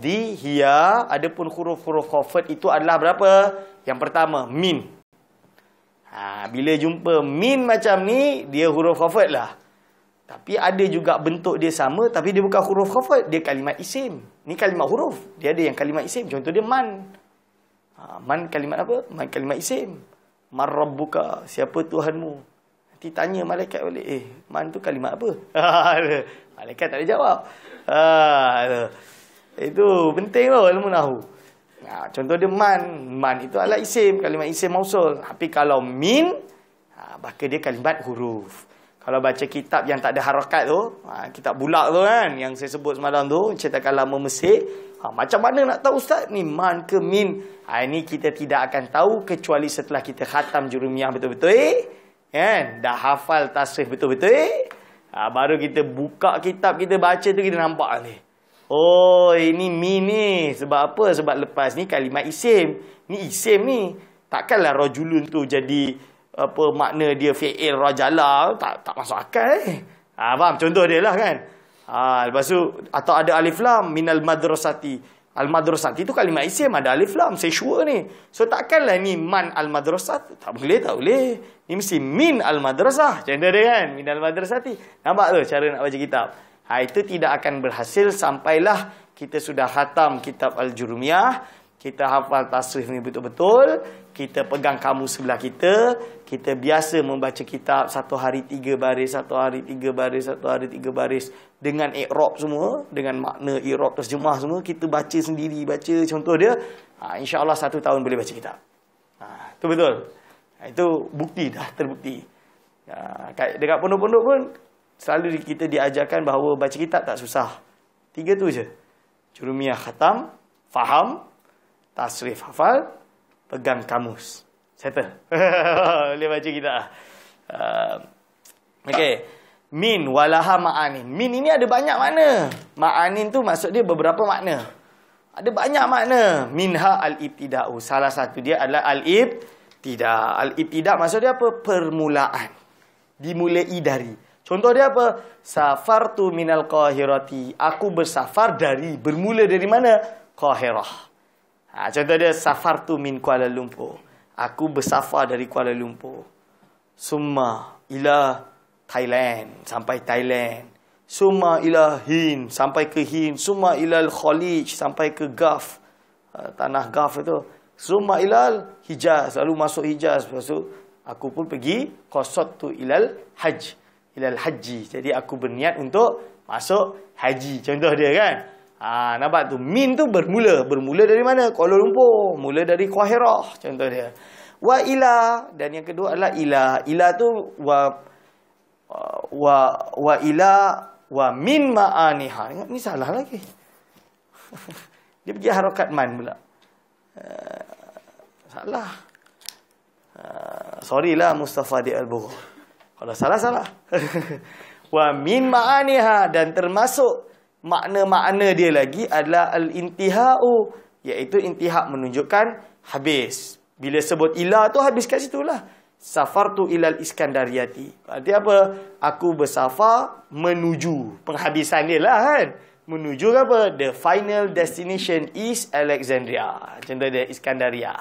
lafzi hiya, adapun huruf-huruf khafat itu adalah berapa? Yang pertama, min. Bila jumpa min macam ni, dia huruf khafat lah. Tapi ada juga bentuk dia sama, tapi dia bukan huruf khafat, dia kalimat isim. Ni kalimat huruf, dia ada yang kalimat isim. Contoh dia man. Man kalimat apa? Man kalimat isim. Man rabbuka, siapa Tuhanmu? Nanti tanya malaikat balik, man tu kalimat apa? Malaikat tak ada jawab. Itu penting loh ilmu nahwu. Contoh dia man. Man itu adalah isim, kalimat isim mausul. Tapi kalau min, maka dia kalimat huruf. Kalau baca kitab yang tak ada harakat tu, kitab bulak tu kan, yang saya sebut semalam tu, cetakan lama Mesir, macam mana nak tahu ustaz ni man ke min? Ini kita tidak akan tahu kecuali setelah kita khatam jurumiyah betul-betul, kan? Dah hafal tasrif betul-betul, baru kita buka kitab, kita baca tu kita nampak ni. Oh, ini min ni. Sebab apa? Sebab lepas ni kalimat isim. Ni isim ni. Takkanlah rajulun tu jadi apa makna dia fi'il rajala, tak masuk akal faham? Contoh dia lah kan. Lepas tu atau ada alif lam minal madrasati. Al madrasati tu kalimat isim, ada alif lam, saya sure ni. So takkanlah ni man al madrasat. Tak boleh. Ni mesti min al madrasah. Contoh dia kan, min al madrasati. Nampak tu cara nak baca kitab. Itu tidak akan berhasil sampailah kita sudah khatam kitab Al-Jurumiyah, kita hafal tasrif ni betul-betul, kita pegang kamus sebelah kita, kita biasa membaca kitab 1 hari 3 baris, 1 hari 3 baris, 1 hari 3 baris dengan i'rab semua, dengan makna i'rab terjemah semua, kita baca sendiri, baca contoh dia, insya-Allah 1 tahun boleh baca kitab. Itu betul. Itu bukti, dah terbukti. Dekat pondok-pondok pun selalu kita diajarkan bahawa baca kitab tak susah. 3 tu je. Jurumiyah khatam, faham, tasrif hafal, pegang kamus. Settle. Boleh baca kitab. Okey. Min walaha ma'anin. Min ini ada banyak makna. Ma'anin tu maksud dia beberapa makna. Ada banyak makna. Minha al-ibtida'u. Salah satu dia adalah al-ibtida'. Al-ibtida' maksud dia apa? Permulaan. Dimulai dari. Contoh dia apa? Safartu minal Qahirati. Aku bersafar bermula dari mana? Qahirah. Contoh dia safartu min Kuala Lumpur. Aku bersafar dari Kuala Lumpur. Summa ila Thailand, sampai Thailand. Summa ila Hind, sampai ke Hind. Summa ila Khalij, sampai ke Gulf, tanah Gulf itu. Summa ila Hijaz, lalu masuk Hijaz. Lepas tu aku pun pergi qasattu ilal hajj. Ilal haji. Jadi aku berniat untuk masuk haji. Contoh dia kan. Nampak tu. Min tu bermula. Bermula dari mana? Kuala Lumpur. Mula dari Qahirah. Contoh dia. Wa ila. Dan yang kedua adalah ila. Ila tu wa ila wa min ma'aniha. Ini salah lagi. Dia pergi harakat man pula. Salah. Sorry lah Mustafa di Al-Bughah. Kalau salah. Wa min ma'aniha, dan termasuk makna-makna dia lagi adalah al-intihau, iaitu intihak menunjukkan habis. Bila sebut ila tu habis kat situlah. Safartu ilal Iskandariyati. Berarti apa? Aku bersafar menuju. Penghabisan dia lah kan. Menuju apa? The final destination is Alexandria. Contoh dia Iskandaria,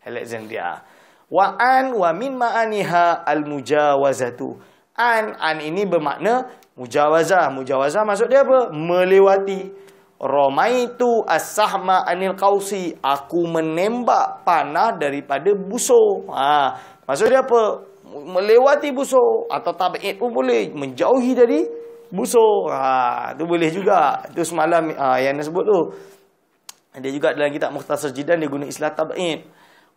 Alexandria. Wa an wa min ma'aniha al-mujawazatu. An ini bermakna mujawazah. Mujawazah maksud dia apa? Melewati. Ramaitu as-sahma anil qausi. Aku menembak panah daripada busur. Maksud dia apa? Melewati busur. Atau tab'id pun boleh. Menjauhi dari busur. Itu boleh juga. Itu semalam yang dia sebut tu. Dia juga dalam kitab Mukhtasar Jidan dia guna istilah tab'id.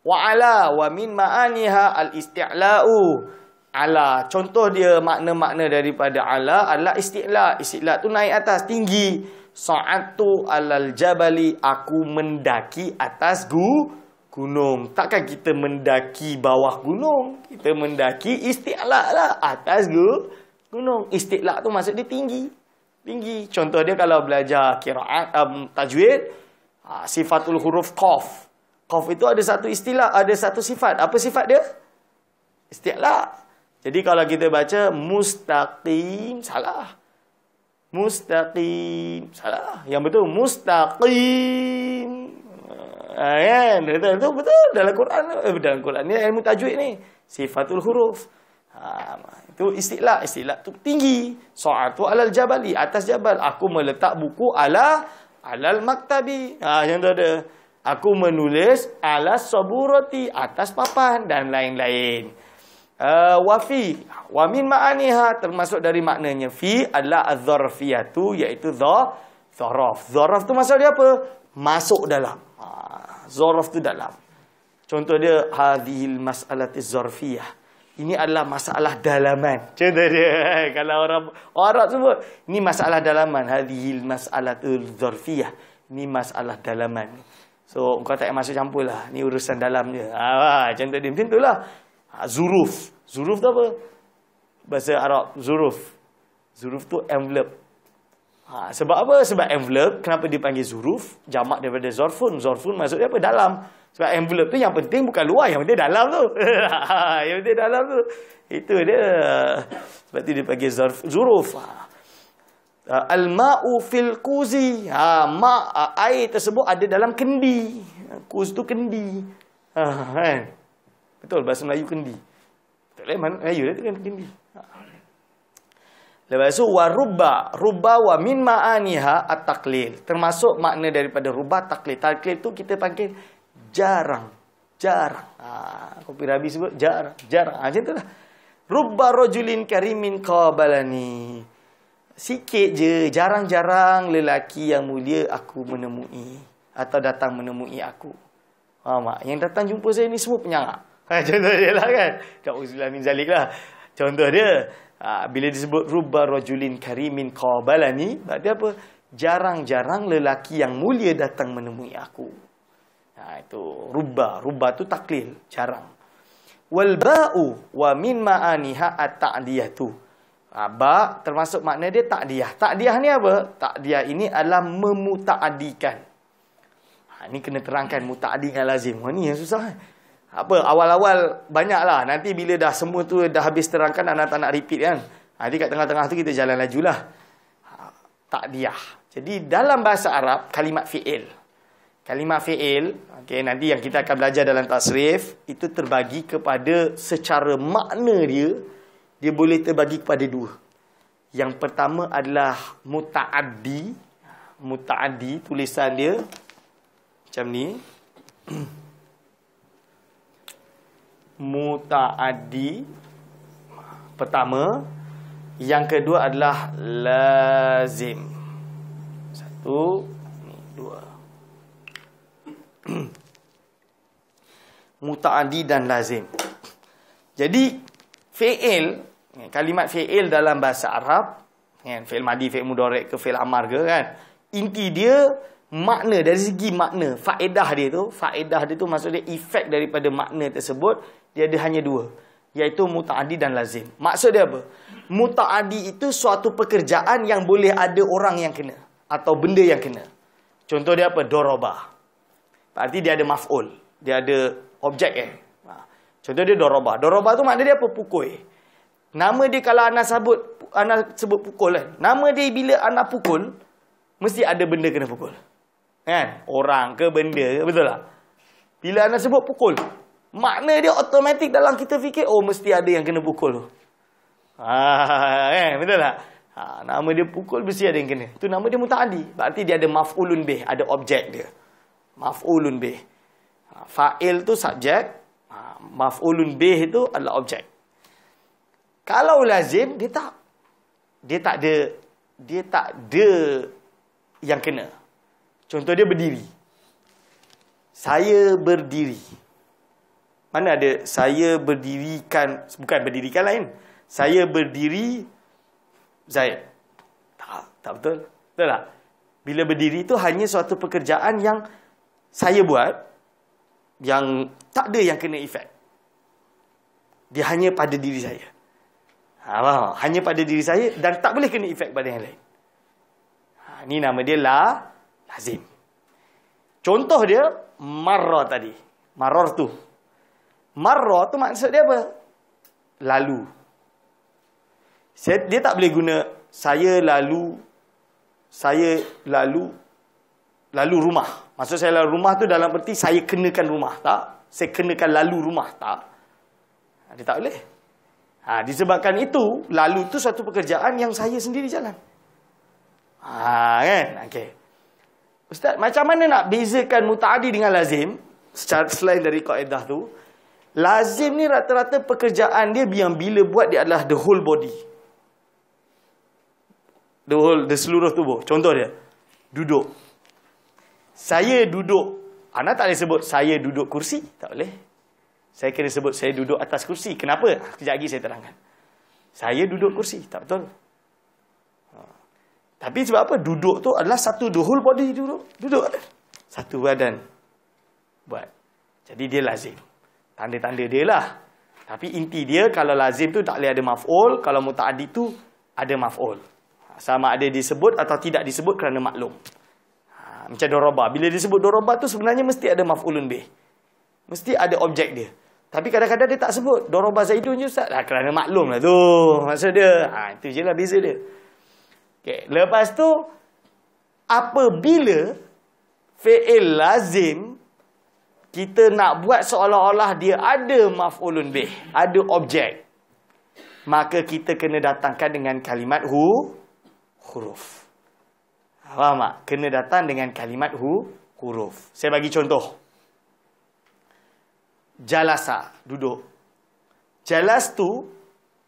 Wa ala wa min ma'aniha al-isti'la'u. Ala, contoh dia makna-makna daripada ala adalah isti'la'. Isti'la' tu naik atas, tinggi. Sa'atu alal jabali, aku mendaki atas gunung. Takkan kita mendaki bawah gunung. Kita mendaki isti'la' lah, atas gunung. Isti'la' tu maksud dia tinggi. Tinggi. Contoh dia kalau belajar qiraat tajwid, sifatul huruf qaf. Qaf itu ada satu istilah, ada satu sifat. Apa sifat dia? Isti'la'. Jadi kalau kita baca mustaqim, salah. Mustaqim. Salah. Yang betul mustaqim. Kan? Betul dalam Quran. Dalam Quran ni ilmu tajwid ni. Sifatul huruf. Itu istilah. Istilah tu tinggi. Sa'atu alal jabali. Atas jabal. Aku meletak buku alal maktabi. Yang tu ada. Aku menulis ala saburati. Atas papan. Dan lain-lain. Wafi. Wa min ma'aniha. Termasuk dari maknanya. Fi adalah az-zarfiyatu. Iaitu zaraf. Zaraf tu maksud dia apa? Masuk dalam. Zaraf tu dalam. Contoh dia. Hadhil mas'alati zarfiyah. Ini adalah masalah dalaman. Contoh dia. Kalau orang Arab sebut. Ini masalah dalaman. Hadhil mas'alatul zarfiyah. Ini masalah dalaman. So, kau tak payah masuk campur lah. Ini urusan dalam dia. Contoh dia. Macam itulah. Zuruf. Zuruf tu apa? Bahasa Arab. Zuruf. Zuruf tu envelope. Sebab apa? Sebab envelope. Kenapa dipanggil zuruf? Jamak daripada zorfun. Zorfun maksudnya apa? Dalam. Sebab envelope tu yang penting bukan luar. Yang penting dalam tu. Yang penting dalam tu. Itu dia. Sebab tu dipanggil zuruf. Al-ma'u fil kuzi. Air tersebut ada dalam kendi. Kuz tu kendi. Kan? Betul, bahasa Melayu kendi. Betul lah, Melayu dia tu kan kendi. Lepas tu, warubba. Rubba wa min ma'aniha at-taqlil. Termasuk makna daripada rubba, taklil. Taklil tu kita panggil jarang. Jarang. Kopi Rabi sebut jarang. Jarang. Macam tu lah. Rubba rajulin karimin qabalani. Sikit je, jarang-jarang lelaki yang mulia aku menemui. Atau datang menemui aku. Yang datang jumpa saya ni semua penyangak. Contoh dia lah kan. Ta'uzubillah min zalik lah. Contoh dia. Bila disebut rubba rajulin karimin qabalani, berarti apa? Jarang-jarang lelaki yang mulia datang menemui aku. Itu rubba. Rubba tu taklil. Jarang. Wal ba'u wa min ma'aniha at-ta'diyatu. Ba termasuk makna dia ta'diyah. Ta'diyah ni apa? Ta'diyah ini adalah memuta'adikan. Ini kena terangkan muta'adi dengan lazim. Ni yang susah kan? Apa awal-awal banyaklah, nanti bila dah semua tu dah habis terangkan, anak tak nak repeat kan. Nanti kat tengah-tengah tu kita jalan lajulah. Ta'diyah. Jadi dalam bahasa Arab kalimat fi'il. Kalimat fi'il, okey, nanti yang kita akan belajar dalam tasrif itu terbagi kepada secara makna dia boleh terbagi kepada dua. Yang pertama adalah muta'addi. Muta'addi tulisan dia macam ni. Muta'addi pertama. Yang kedua adalah lazim. Satu, dua. Muta'addi dan lazim. Jadi fi'il, kalimat fi'il dalam bahasa Arab, fi'il madi, fi'il mudhari' ke fi'il amar ke kan, inti dia makna, dari segi makna, faedah dia tu maksud dia efek daripada makna tersebut, dia ada hanya dua, iaitu muta'addi dan lazim. Maksud dia apa? Muta'addi itu suatu pekerjaan yang boleh ada orang yang kena atau benda yang kena. Contoh dia apa? Doroba. Berarti dia ada maf'ul, dia ada objek Contoh dia doroba. Doroba tu makna dia apa? Pukul. Nama dia kalau anak sebut pukul kan, nama dia bila anak pukul mesti ada benda kena pukul. Kan? Orang ke benda ke, betul tak? Bila anak sebut pukul, makna dia automatik dalam kita fikir, oh mesti ada yang kena pukul. Betul tak? Nama dia pukul, mesti ada yang kena. Itu nama dia muta'addi. Berarti dia ada maf'ulun bih, ada objek dia. Maf'ulun bih. Fa'il tu subjek, maf'ulun bih itu adalah objek. Kalau lazim, dia tak ada yang kena. Contoh dia berdiri. Saya berdiri. Mana ada saya berdirikan, bukan berdirikan lain. Saya berdiri Zaid. Tak betul. Betul tak? Bila berdiri itu hanya suatu pekerjaan yang saya buat, yang tak ada yang kena efek. Dia hanya pada diri saya. Hanya pada diri saya dan tak boleh kena efek pada yang lain. Ini nama dia lazim. Contoh dia marra tadi. Maror tu. Marra tu maksud dia apa? Lalu. Dia tak boleh guna saya lalu saya lalu rumah. Maksud saya lalu rumah tu dalam erti saya kenakan rumah, tak? Saya kenakan lalu rumah, tak? Dia tak boleh. Disebabkan itu, lalu tu satu pekerjaan yang saya sendiri jalan. Kan? Okey. Ustaz, macam mana nak bezakan muta'addi dengan lazim? Secara selain dari kaedah tu, lazim ni rata-rata pekerjaan dia yang bila buat dia adalah the whole body. The seluruh tubuh. Contoh dia, duduk. Saya duduk. Anda tak boleh sebut saya duduk kursi. Tak boleh. Saya kena sebut saya duduk atas kursi. Kenapa? Kejap lagi saya terangkan. Saya duduk kursi. Tak betul. Tapi sebab apa? Duduk tu adalah satu the whole body duduk. Duduk. Satu badan. Buat. Jadi dia lazim. Tanda-tanda dia lah. Tapi inti dia kalau lazim tu tak boleh ada maf'ul. Kalau muta'addi tu ada maf'ul. Sama ada disebut atau tidak disebut kerana maklum. Macam doraba. Bila disebut doraba tu sebenarnya mesti ada maf'ulun bih. Mesti ada objek dia. Tapi kadang-kadang dia tak sebut. Doraba Zaidun je Ustaz. Kerana maklum lah tu. Maksud dia. Itu je lah beza dia. Okay. Lepas tu, apabila fi'il lazim, kita nak buat seolah-olah dia ada maf'ulun bih. Ada objek. Maka kita kena datangkan dengan kalimat huruf. Faham tak? Kena datang dengan kalimat huruf. Saya bagi contoh. Jalasa, duduk. Jalastu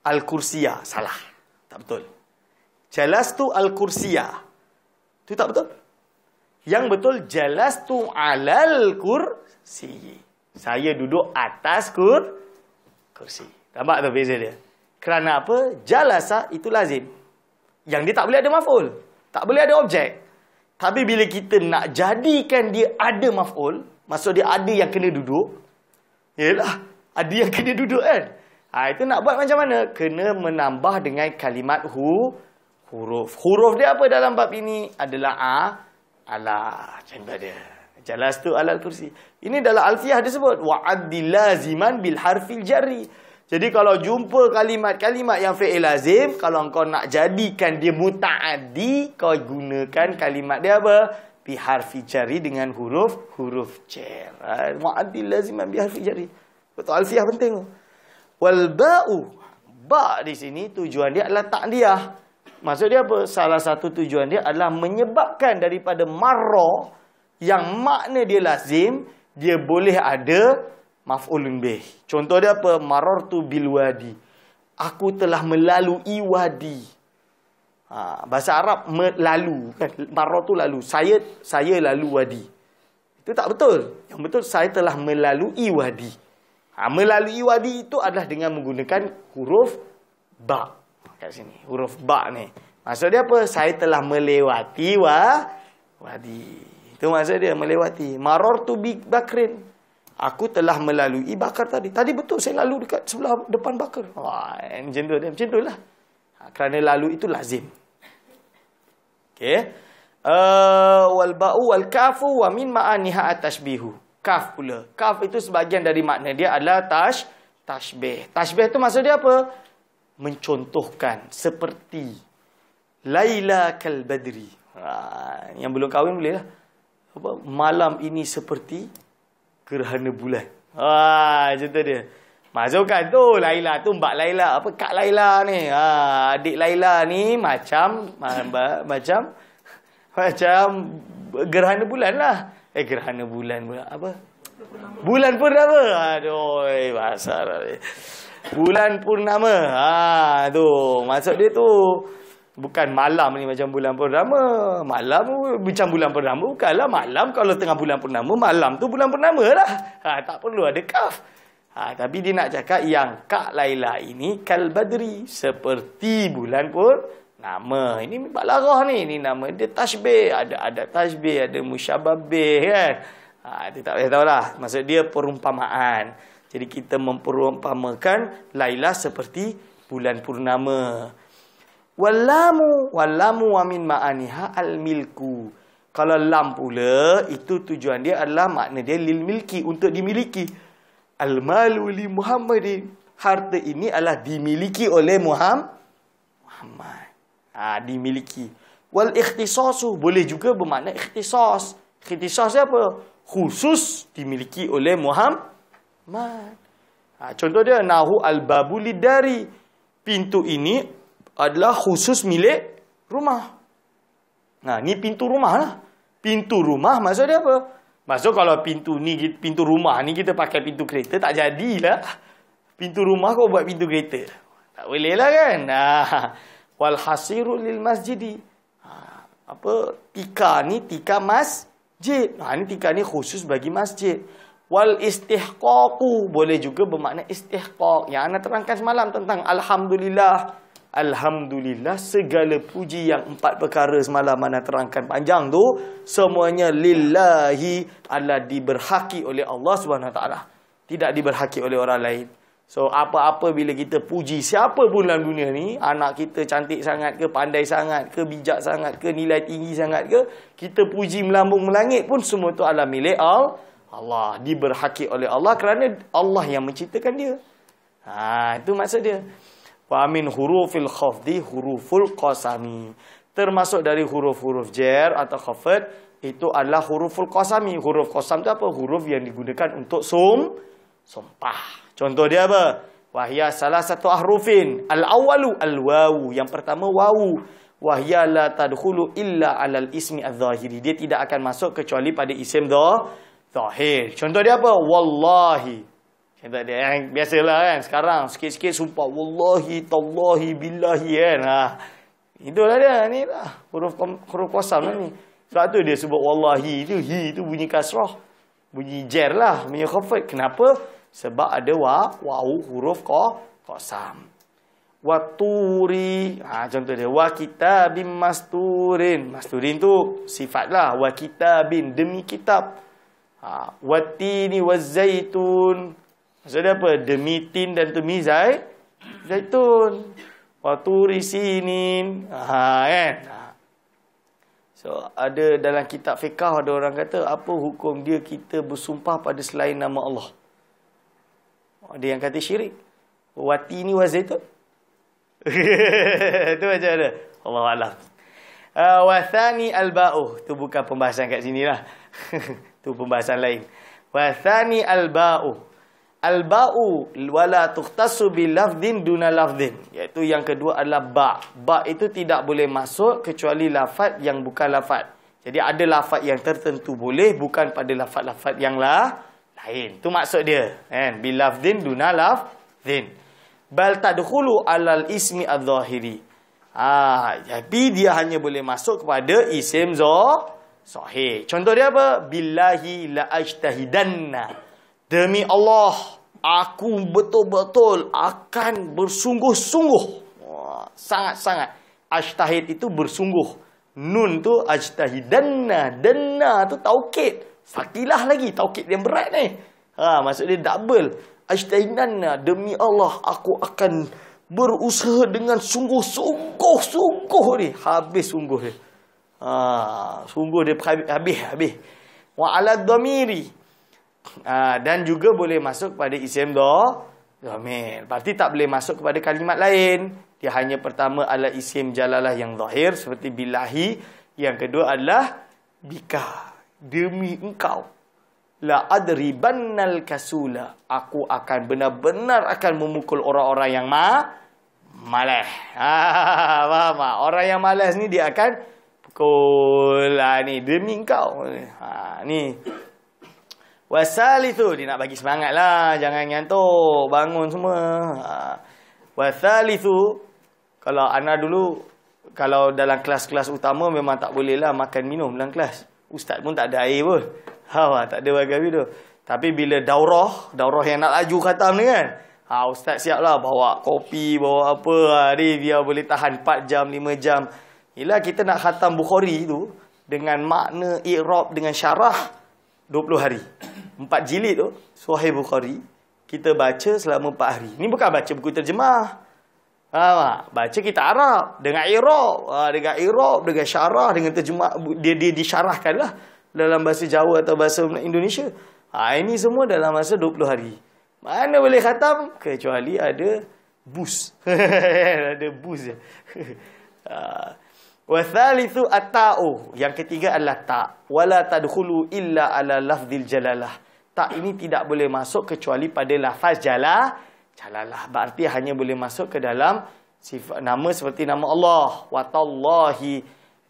al-kursiyah. Salah. Tak betul. Jalastu al-kursiyah. Itu tak betul. Yang betul, jalastu alal kursi. Saya duduk atas kursi. Nampak tak beza dia? Kerana apa? Jalasa itu lazim. Yang dia tak boleh ada maf'ul. Tak boleh ada objek. Tapi bila kita nak jadikan dia ada maf'ul, maksud dia ada yang kena duduk. Yalah, ada yang kena duduk kan. Itu nak buat macam mana? Kena menambah dengan kalimat huruf. Huruf dia apa dalam bab ini? Adalah ala. Contoh dia. Jalastu alal kursi. Ini dalam alfiyah disebut. Wa'addi laziman bil harfil jarri. Jadi kalau jumpa kalimat-kalimat yang fi'il lazim, kalau kau nak jadikan dia muta'addi, kau gunakan kalimat dia apa? Bi harfi jari dengan huruf jar. Mu'addil laziman bi harfi jari. Betul, alfiyah penting tu. Wal ba'u. Ba' di sini tujuan dia adalah ta'diyah. Maksud dia apa? Salah satu tujuan dia adalah menyebabkan daripada marra yang makna dia lazim, dia boleh ada maf'ulun bih. Contoh dia apa? Marartu bil wadi. Aku telah melalui wadi. Bahasa Arab lalu kan. Marra tu lalu. Saya lalu wadi. Itu tak betul. Yang betul saya telah melalui wadi. Melalui wadi itu adalah dengan menggunakan huruf ba. Kat sini. Huruf ba ni. Maksud dia apa? Saya telah melewati wadi. Itu maksud dia, melewati. Marartu bi bakrin. Aku telah melalui Bakar tadi. Tadi betul saya lalu dekat sebelah depan Bakar. Macam tu dia. Macam tu lah. Kerana lalu itu lazim. Okey. Wal ba'u wal kafu wa min ma'aniha at-tashbihu. Kaf pula. Kaf itu sebahagian dari makna dia adalah tashbih. Tashbih itu maksud dia apa? Mencontohkan. Seperti Laila kal badri. Yang belum kahwin boleh lah. Malam ini seperti gerhana bulan. Macam tu dia. Masukkan tu Laila tu Mbak Laila. Apa Kak Laila ni? Adik Laila ni macam gerhana bulan lah. Gerhana bulan pula. Apa? Bulan purnama. Aduh, bahasa Arab. Bulan purnama. Tu. Maksud dia tu bukan malam ni macam bulan purnama. Malam macam bulan purnama. Bukanlah malam. Kalau tengah bulan purnama, malam tu bulan purnama lah. Tak perlu ada kaf. Tapi dia nak cakap yang Kak Laila ini kal badri. Seperti bulan purnama. Ini balarah ni. Ini nama dia tashbih. Ada tashbih. Ada musyababih kan. Dia tak payah tahulah. Maksud dia perumpamaan. Jadi kita memperumpamakan Laila seperti bulan purnama. Wallamu wa min ma'aniha al-milku. Kalau lam pula, itu tujuan dia adalah makna dia lil milki, untuk dimiliki. Al-malu li Muhammadin. Harta ini adalah dimiliki oleh Muhammad. Dimiliki. Wal ikhtisasu boleh juga bermakna ikhtisas. Ikhtisas apa? Khusus dimiliki oleh Muhammad. Contoh dia nahu al-babu lidari. Pintu ini adalah khusus milik rumah. Nah, ni pintu rumah lah. Pintu rumah maksud dia apa? Maksud kalau pintu rumah ni kita pakai pintu kereta tak jadilah. Pintu rumah kau buat pintu kereta. Tak boleh lah kan? Wal hasiru lil masjidi. Tika ni tika masjid. Ni tika ni khusus bagi masjid. Wal istihqaqu boleh juga bermakna istihqaq. Yang ana terangkan semalam tentang alhamdulillah. Alhamdulillah, segala puji yang 4 perkara semalam mana terangkan panjang tu, semuanya lillahi, adalah diberhaki oleh Allah Subhanahu Wa Taala. Tidak diberhaki oleh orang lain. So, apa-apa bila kita puji siapa pun dalam dunia ni, anak kita cantik sangat ke, pandai sangat ke, bijak sangat ke, nilai tinggi sangat ke, kita puji melambung melangit pun semua tu adalah milik Allah. Diberhaki oleh Allah kerana Allah yang menciptakan dia. Itu maksud dia. Wa min hurufil khafdi huruful qasami. Termasuk dari huruf-huruf jar atau khafd itu adalah huruful qasami. Huruf qasam itu apa? Huruf yang digunakan untuk sumpah. Contoh dia apa? Wahya salah satu ahrufin. Al-awwalu al-wawu. Yang pertama wawu. Wahya la tadkhulu illa alal ismi adz-zahiri. Dia tidak akan masuk kecuali pada isim zahir. Contoh dia apa? Wallahi. Contoh dia yang biasalah kan. Sekarang sikit-sikit sumpah. Wallahi, tallahi, billahi kan. Itulah dia. Ni lah. Huruf qasam lah ni. Sebab tu dia sebut wallahi tu. Hi tu bunyi kasrah. Bunyi jar lah. Bunyi khafd. Kenapa? Sebab ada wawu huruf qasam. Waturi. Contoh dia. Wa kitabim masturin. Masturin tu sifat lah. Wa kitabin. Demi kitab. Watini wazzaitun. Maksudnya apa? Demi tin dan demi zaitun. Waturi sinin. Kan? So, ada dalam kitab fiqah ada orang kata, apa hukum dia kita bersumpah pada selain nama Allah? Ada yang kata syirik. Watini wazzaitun. Itu macam ada. Allah Alam. Wathani al-ba'uh. Itu bukan pembahasan kat sini lah. Itu pembahasan lain. Wathani al-ba'uh. Al-ba'u wala tukhtassu bil lafdhin duna lafdhin. Iaitu yang kedua adalah ba'. Ba' itu tidak boleh masuk kecuali lafaz yang bukan lafaz. Jadi ada lafaz yang tertentu boleh, bukan pada lafaz-lafaz yang lain. Itu maksud dia. Kan? Bil lafdhin duna lafdhin. Bal tadkhulu alal ismi adz-zahiri. Tapi dia hanya boleh masuk kepada isim sahih. Contoh dia apa? Billahi la ajtahidanna. Demi Allah, aku betul-betul akan bersungguh-sungguh. Sangat-sangat. Ajtahid itu bersungguh. Nun tu ajtahidanna. Danna tu taukid. Sakilah lagi. Taukid yang berat ni. Maksud dia double. Ajtahidanna. Demi Allah, aku akan berusaha dengan sungguh-sungguh ni. Habis sungguh dia. Sungguh dia habis. Wa ala dhamiri. Dan juga boleh masuk pada isim dhamir. Berarti tak boleh masuk kepada kalimat lain. Dia hanya pertama adalah isim jalalah yang zahir seperti billahi. Yang kedua adalah bika. Demi engkau. La adribannal kasula. Aku akan benar-benar akan memukul orang-orang yang malas. Faham tak? Orang yang malas ni dia akan pukul ni demi engkau. Ni. Wasalithu, dia nak bagi semangat lah. Jangan ngantuk. Bangun semua. Wasalithu, kalau Ana dulu, kalau dalam kelas-kelas utama memang tak boleh lah makan minum dalam kelas. Ustaz pun tak ada air pun. Tak ada bagai tu. Tapi bila daurah yang nak laju khatam ni kan. Ustaz siap lah bawa kopi, bawa apa. Ni biar boleh tahan 4 jam, 5 jam. Yelah kita nak khatam Bukhari tu dengan makna i'rab dengan syarah 20 hari. 4 jilid tu Sahih Bukhari kita baca selama 4 hari. Ni bukan baca buku terjemah. Baca kitab Arab dengan i'rab, dengan syarah, dengan terjemah. Dia disyarahkanlah dalam bahasa Jawa atau bahasa Indonesia. Ini semua dalam masa 20 hari. Mana boleh khatam kecuali ada bus. Ada bus je. Wa thalithu at-ta'u. Yang ketiga adalah ta'. Wala tadkhulu illa ala lafzil jalalah. Tak ini tidak boleh masuk kecuali pada lafaz jalalah. Berarti hanya boleh masuk ke dalam sifat nama seperti nama Allah. Wa tallahi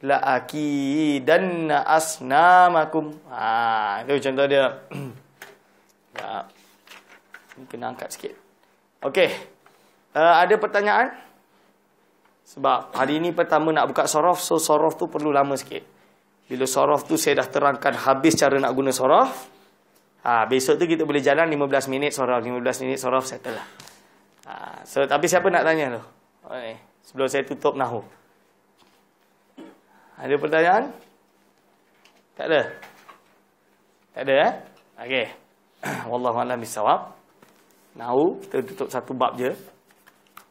la akidanna asnamakum. Itu contoh dia. Ya. Ini kena angkat sikit. Okey. Ada pertanyaan? Sebab hari ini pertama nak buka sorof, so sorof tu perlu lama sikit. Bila sorof tu saya dah terangkan habis cara nak guna sorof. Besok tu kita boleh jalan 15 minit sorof, 15 minit sorof settle lah. So tapi siapa nak tanya tu? Sebelum saya tutup nahu. Ada pertanyaan? Tak ada? Tak ada Okey. Wallahu a'lam bissawab. Nahu kita tutup satu bab je.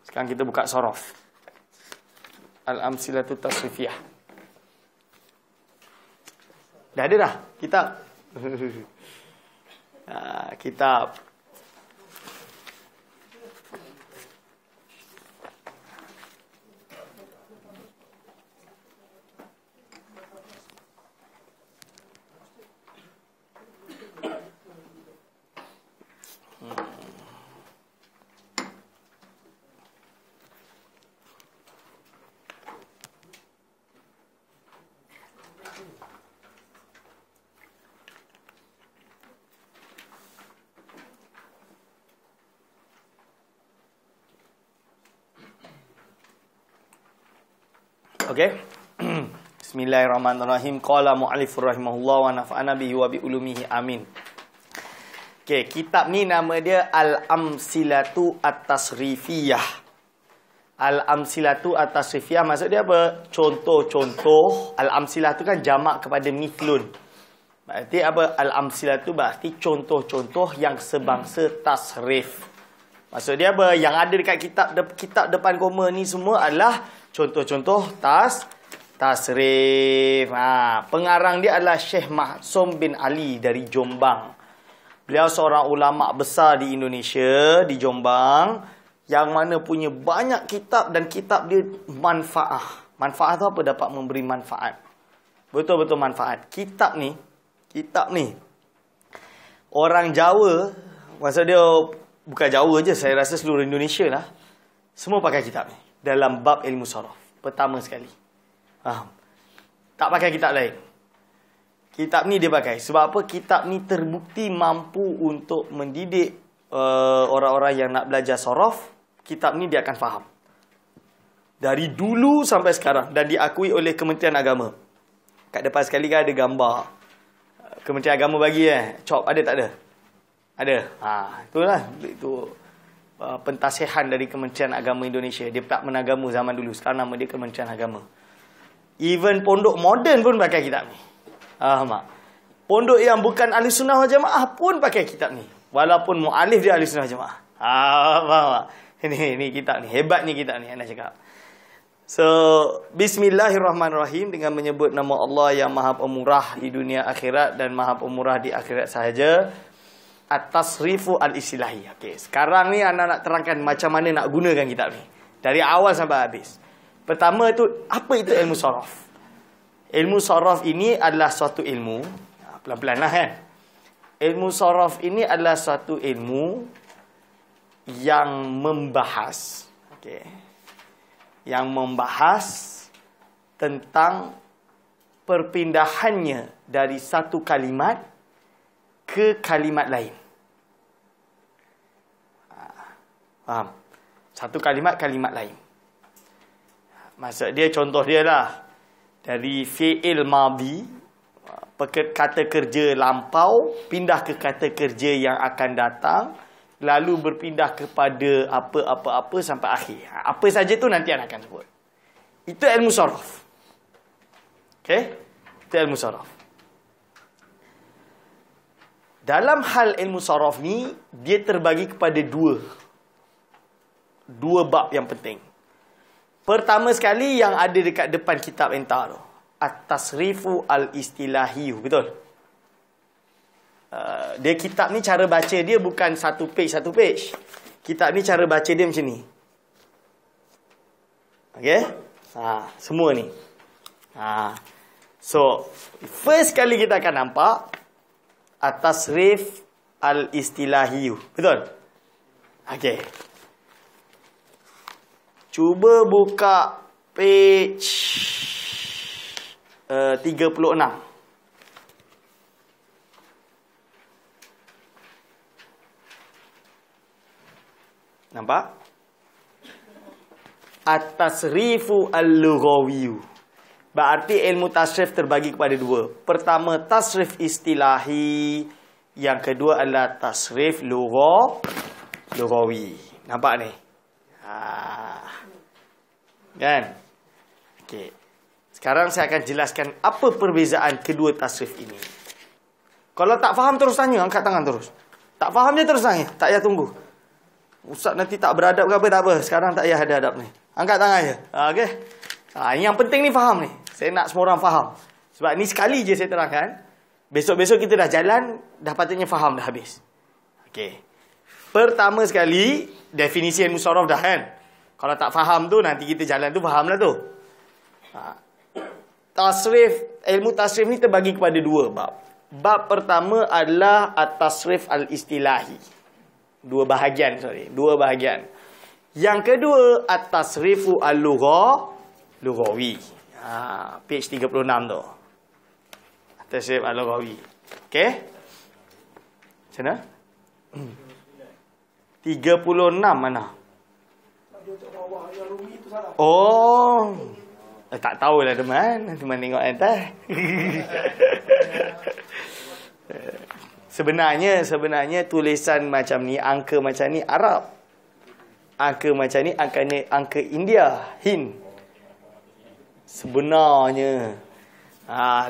Sekarang kita buka sorof. Al-amsilatu tasrifiyah. Dah ada dah kitab. Kitab. Okey. Bismillahirrahmanirrahim. Qala mu'allifur rahimahullah wa nafa'ana bihi wa bi ulumihi. Amin. Okey, kitab ni nama dia Al-Amsilatu At-Tasrifiyah. Al-Amsilatu At-Tasrifiyah maksud dia apa? Contoh-contoh. Al-Amsilah tu kan jamak kepada mithlun. Berarti apa? Al-Amsilah tu berarti contoh-contoh yang sebangsa tasrif. Maksud dia apa? Yang ada dekat kitab depan koma ni semua adalah contoh-contoh tasrif. Pengarang dia adalah Syekh Maksum bin Ali dari Jombang. Beliau seorang ulama besar di Indonesia, di Jombang, yang mana punya banyak kitab dan kitab dia manfaat. Manfaat tu apa? Dapat memberi manfaat. Betul-betul manfaat. Kitab ni orang Jawa, maksud dia bukan Jawa je, saya rasa seluruh Indonesia lah, semua pakai kitab ni dalam bab ilmu sorof. Pertama sekali. Tak pakai kitab lain. Kitab ni dia pakai. Sebab apa? Kitab ni terbukti mampu untuk mendidik orang-orang yang nak belajar sorof. Kitab ni dia akan faham. Dari dulu sampai sekarang. Dan diakui oleh Kementerian Agama. Kat depan sekali kan ada gambar. Kementerian Agama bagi Chop ada tak ada? Ada. Itulah. Itu pentasihan dari Kementerian Agama Indonesia. Departemen Agama zaman dulu. Sekarang nama dia Kementerian Agama. Even pondok moden pun pakai kitab ni. Mak. Pondok yang bukan ahli sunnah wal jamaah pun pakai kitab ni. Walaupun mu'alif dia ahli sunnah wal jamaah. Faham tak? Ini kitab ni. Hebat ni kitab ni. Anda cakap. So, bismillahirrahmanirrahim. Dengan menyebut nama Allah yang maha pemurah di dunia akhirat dan maha pemurah di akhirat sahaja. At-tasrifu al-istilahi. Okey, sekarang ni anda nak terangkan macam mana nak gunakan kitab ni. Dari awal sampai habis. Pertama tu, apa itu ilmu sorof? Ilmu sorof ini adalah suatu ilmu. Pelan-pelan lah kan. Ilmu sorof ini adalah suatu ilmu yang membahas. Okey. Yang membahas tentang perpindahannya dari satu kalimat ke kalimat lain. Faham? Satu kalimat lain. Maksud dia, contoh dia lah. Dari fi'il madhi, kata kerja lampau, pindah ke kata kerja yang akan datang, lalu berpindah kepada apa-apa sampai akhir. Apa saja tu nanti anak akan sebut. Itu ilmu sorof. Okey? Itu ilmu sorof. Dalam hal ilmu sorof ni, dia terbagi kepada dua bab yang penting. Pertama sekali yang ada dekat depan kitab entar tu, At-Tasrifu Al-Istilahi. Betul? Dia kitab ni cara baca dia bukan satu page. Kitab ni cara baca dia macam ni. Okey? Semua ni. So, first kali kita akan nampak at-tasrif al-istilahi. Betul? Okey. Cuba buka page 36. Nampak? At-tasrifu al-lughawi. Berarti ilmu tasrif terbagi kepada dua. Pertama, tasrif istilahi. Yang kedua adalah tasrif lughawi. Nampak ni? Kan? Okey. Sekarang saya akan jelaskan apa perbezaan kedua tasrif ini. Kalau tak faham terus tanya, angkat tangan terus. Tak faham je terus tanya, tak payah tunggu. Ustaz nanti tak beradab ke apa, tak apa. Sekarang tak payah ada adab ni. Angkat tangan je. Okey. Ini yang penting ni faham ni. Saya nak semua orang faham. Sebab ni sekali je saya terangkan. Besok-besok kita dah jalan, dah patutnya faham dah habis. Okey. Pertama sekali, definisi ilmu saraf dah kan. Kalau tak faham tu, nanti kita jalan tu faham lah tu. Tasrif, ilmu tasrif ni terbagi kepada dua bab. Bab pertama adalah at-tasrif al-istilahi. Dua bahagian. Yang kedua, at-tasrifu al-lughawi. Page 36 tu. At-tasrif al-lughawi. Okey? Macam mana? 36 mana? Oh. Tak tahulah teman. Teman tengok atas. Sebenarnya tulisan macam ni, angka macam ni Arab. Angka macam ni angka India, Hind. Sebenarnya.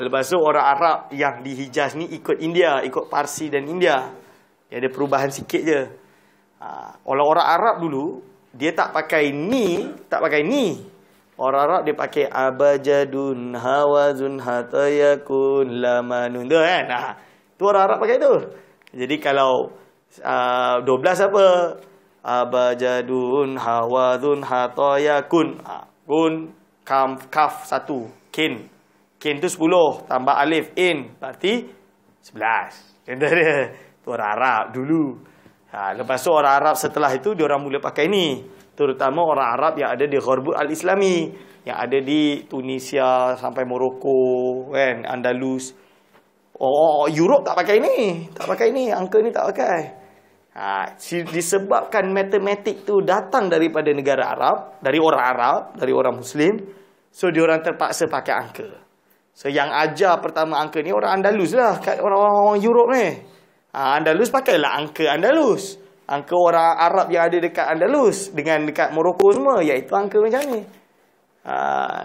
Lepas tu orang Arab yang di Hijaz ni ikut India, ikut Parsi dan India. Dia ada perubahan sikit je. Orang Arab dulu dia tak pakai ni. Orang Arab dia pakai abajadun hawazun hatayakun lamanun tu kan. Tu orang Arab pakai tu. Jadi kalau 12 apa? Abajadun hawazun hatayakun. Kun kaf 1. Kin tu 10 tambah alif in berarti 11. Contoh dia. Tu orang Arab dulu. Lepas tu orang Arab setelah itu dia orang mula pakai ni. Terutama orang Arab yang ada di Gharbul al-Islami, yang ada di Tunisia sampai Morocco, kan, Andalus. Europe tak pakai ni. Angka ni tak pakai. Disebabkan matematik tu datang daripada negara Arab, dari orang Muslim, so diorang terpaksa pakai angka. So yang ajar pertama angka ni orang Andalus lah, kat orang Europe ni. Andalus pakailah angka Andalus. Angka orang Arab yang ada dekat Andalus dengan dekat Morocco semua, iaitu angka macam ni.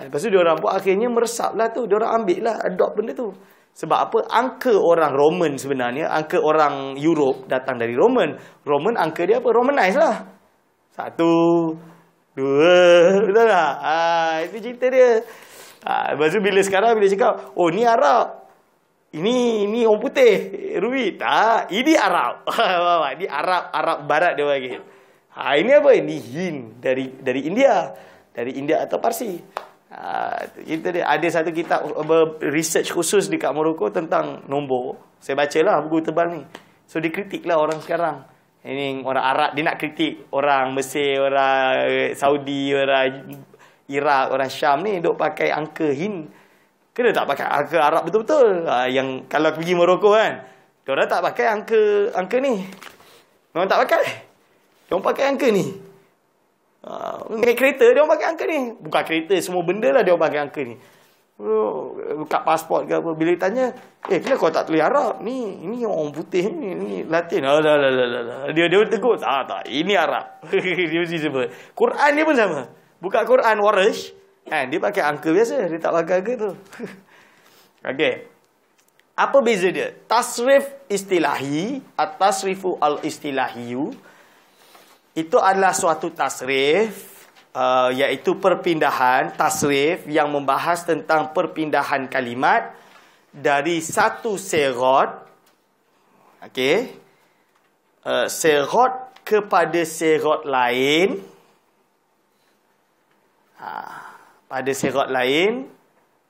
Lepas tu diorang buat akhirnya meresap lah tu. Diorang ambil lah, adopt benda tu. Sebab apa? Angka orang Roman sebenarnya, angka orang Europe datang dari Roman. Roman angka dia apa? Romanize lah. 1, 2, betul tak? Itu cerita dia. Lepas tu bila cakap, oh ni Arab. Ini orang putih, Rubi. Tak, ini Arab. Ini Arab Barat dia panggil. Ini apa? Ini Hind dari India. Dari India atau Parsi. Kita ada satu kitab research khusus dekat Morocco tentang nombor. Saya bacalah buku tebal ni. So dikritiklah orang sekarang. Ini orang Arab, dia nak kritik orang Mesir, orang Saudi, orang Iraq, orang Syam ni duk pakai angka Hind. Kena tak pakai angka Arab betul-betul. Yang kalau pergi Morocco kan, diorang tak pakai angka ni. Diorang tak pakai. Diorang pakai angka ni. Naik kereta, diorang pakai angka ni. Bukan kereta, semua benda lah diorang pakai angka ni. Buka pasport ke apa. Bila tanya, kenapa kau tak tulis Arab? Ni orang putih ni Latin. Dia tegur, tak. Ini Arab. Dia mesti sebut. Quran dia pun sama. Buka Quran Warish. Dia pakai angka biasa. Dia tak pakai angka tu. Okey. Apa beza dia? Tasrif istilahi, at-tasrifu al-istilahiyu, itu adalah suatu tasrif, iaitu perpindahan, tasrif yang membahas tentang perpindahan kalimat dari satu sigat, sigat kepada sigat lain. Pada sigat lain,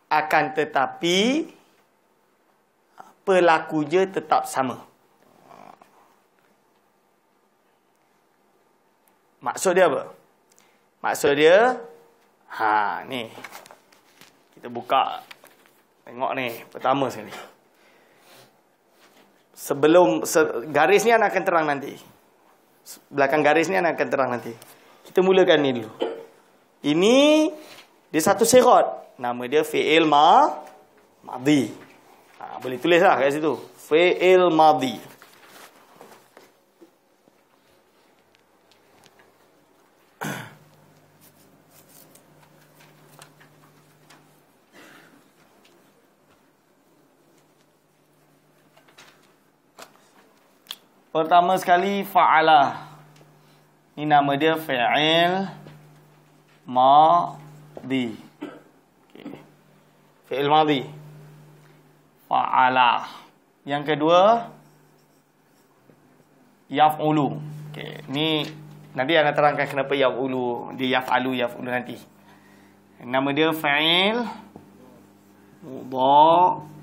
akan tetapi pelakunya tetap sama. Maksud dia apa? Maksud dia, ni. Kita buka. Tengok ni, pertama sekali. Garis ni akan terang nanti. Belakang garis ni akan terang nanti. Kita mulakan ni dulu. Ini dia satu sirat. Nama dia fi'il madhi. Boleh tulislah kat situ. Fi'il madhi. Pertama sekali fa'ala. Ini nama dia fi'il madhi. Okay. Fi'il madhi. Fa'ala. Yang kedua yaf'ulu. Okay. Ni nanti akan terangkan kenapa yaf'ulu. Dia yaf'alu nanti. Nama dia fa'il mudhari'.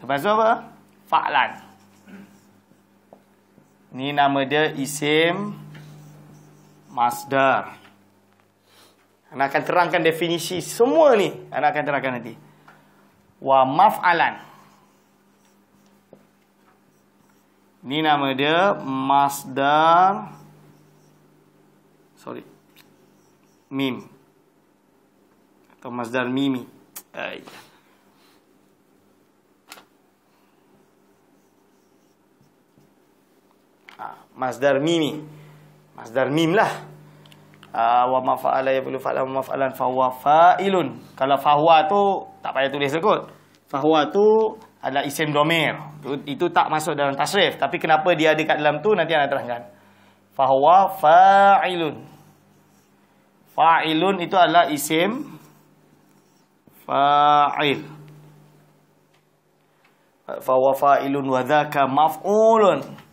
Lepas tu apa? Fa'lan. Ni nama dia isim masdar. Anak akan terangkan definisi semua ni. Anak akan terangkan nanti. Wa maf'alan. Ni nama dia masdar. Mim. Atau masdar mimi. Masdar mimi. Masdar mim lah. Wa mafa'ala yaf'ulu fa'lan wa maf'alan fahuwa fa'ilun. Kalau fahuwa tu tak payah tulis kot. Fahuwa tu adalah isim dhamir. Itu tak masuk dalam tasrif. Tapi kenapa dia ada kat dalam tu nanti anak terangkan. Fahuwa fa'ilun. Fa'ilun itu adalah isim fa'il. Fahuwa fa'ilun wa dhaka maf'ulun.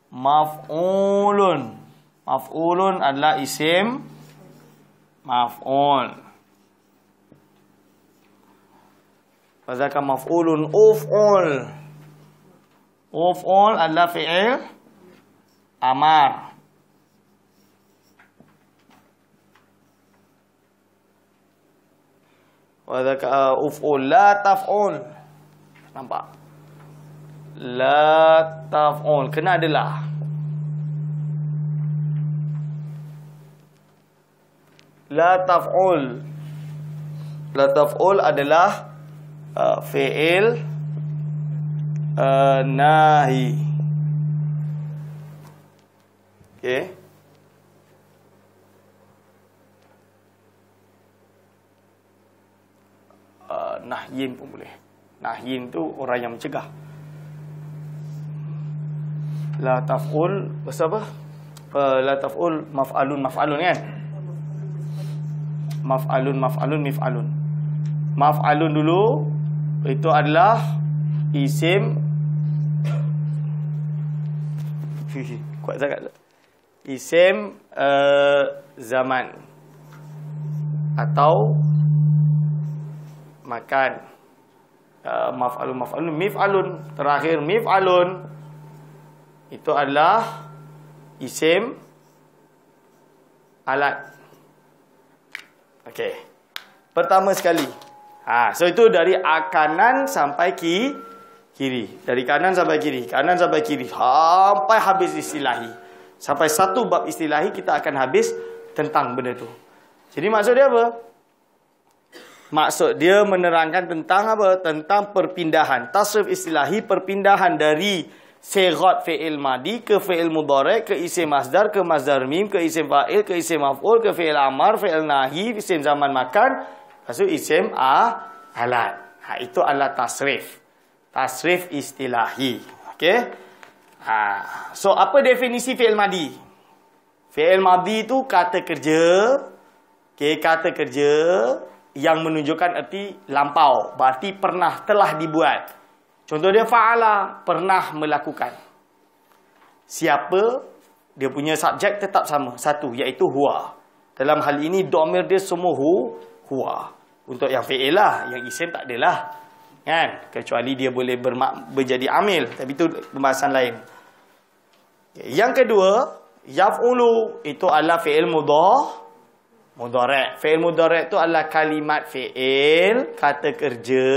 Maf'ulun. Maf'ulun adalah isim maf'ul. Fadzaka maf'ulun uf'ul. Uf'ul adalah fi'il amar. Fadzaka uf'ul la taf'ul. Nampak? La taf'ul. Kena adalah. La taf'ul. La taf'ul adalah fi'il nahi. Okay. Nahyin pun boleh. Nahyin tu orang yang mencegah. La taf'ul, pasal apa? La taf'ul maf'alun kan? Maf'alun mif'alun. Maf'alun dulu itu adalah isim kuat sangat. Isim zaman atau makan. Maf'alun mif'alun. Terakhir mif'alun itu adalah isim alat. Okey. Pertama sekali. So itu dari kanan sampai kiri. Dari kanan sampai kiri. Kanan sampai kiri. Sampai habis istilahi. Sampai satu bab istilahi kita akan habis tentang benda tu. Jadi maksud dia apa? Maksud dia menerangkan tentang apa? Tentang perpindahan. Tasrif istilahi, perpindahan dari sighat fi'il madi ke fi'il mudhari' ke isim masdar ke masdar mim ke isim fa'il ke isim maf'ul ke fi'il amar, fi'il nahi, isim zaman makan, lepas tu isim alat. Itu adalah tasrif. Tasrif istilahi. Okey? So apa definisi fi'il madi? Fi'il madi itu kata kerja. Okey, kata kerja yang menunjukkan erti lampau, berarti pernah, telah dibuat. Contoh dia fa'ala, pernah melakukan. Siapa? Dia punya subjek tetap sama, satu, iaitu huwa. Dalam hal ini, domir dia semua huwa. Untuk yang fi'il lah, yang isim tak adalah. Kan? Kecuali dia boleh berjadi amil. Tapi itu pembahasan lain. Yang kedua, yaf'ulu itu adalah fi'il mudhari'. Fi'il mudhari' itu adalah kalimat fi'il, kata kerja,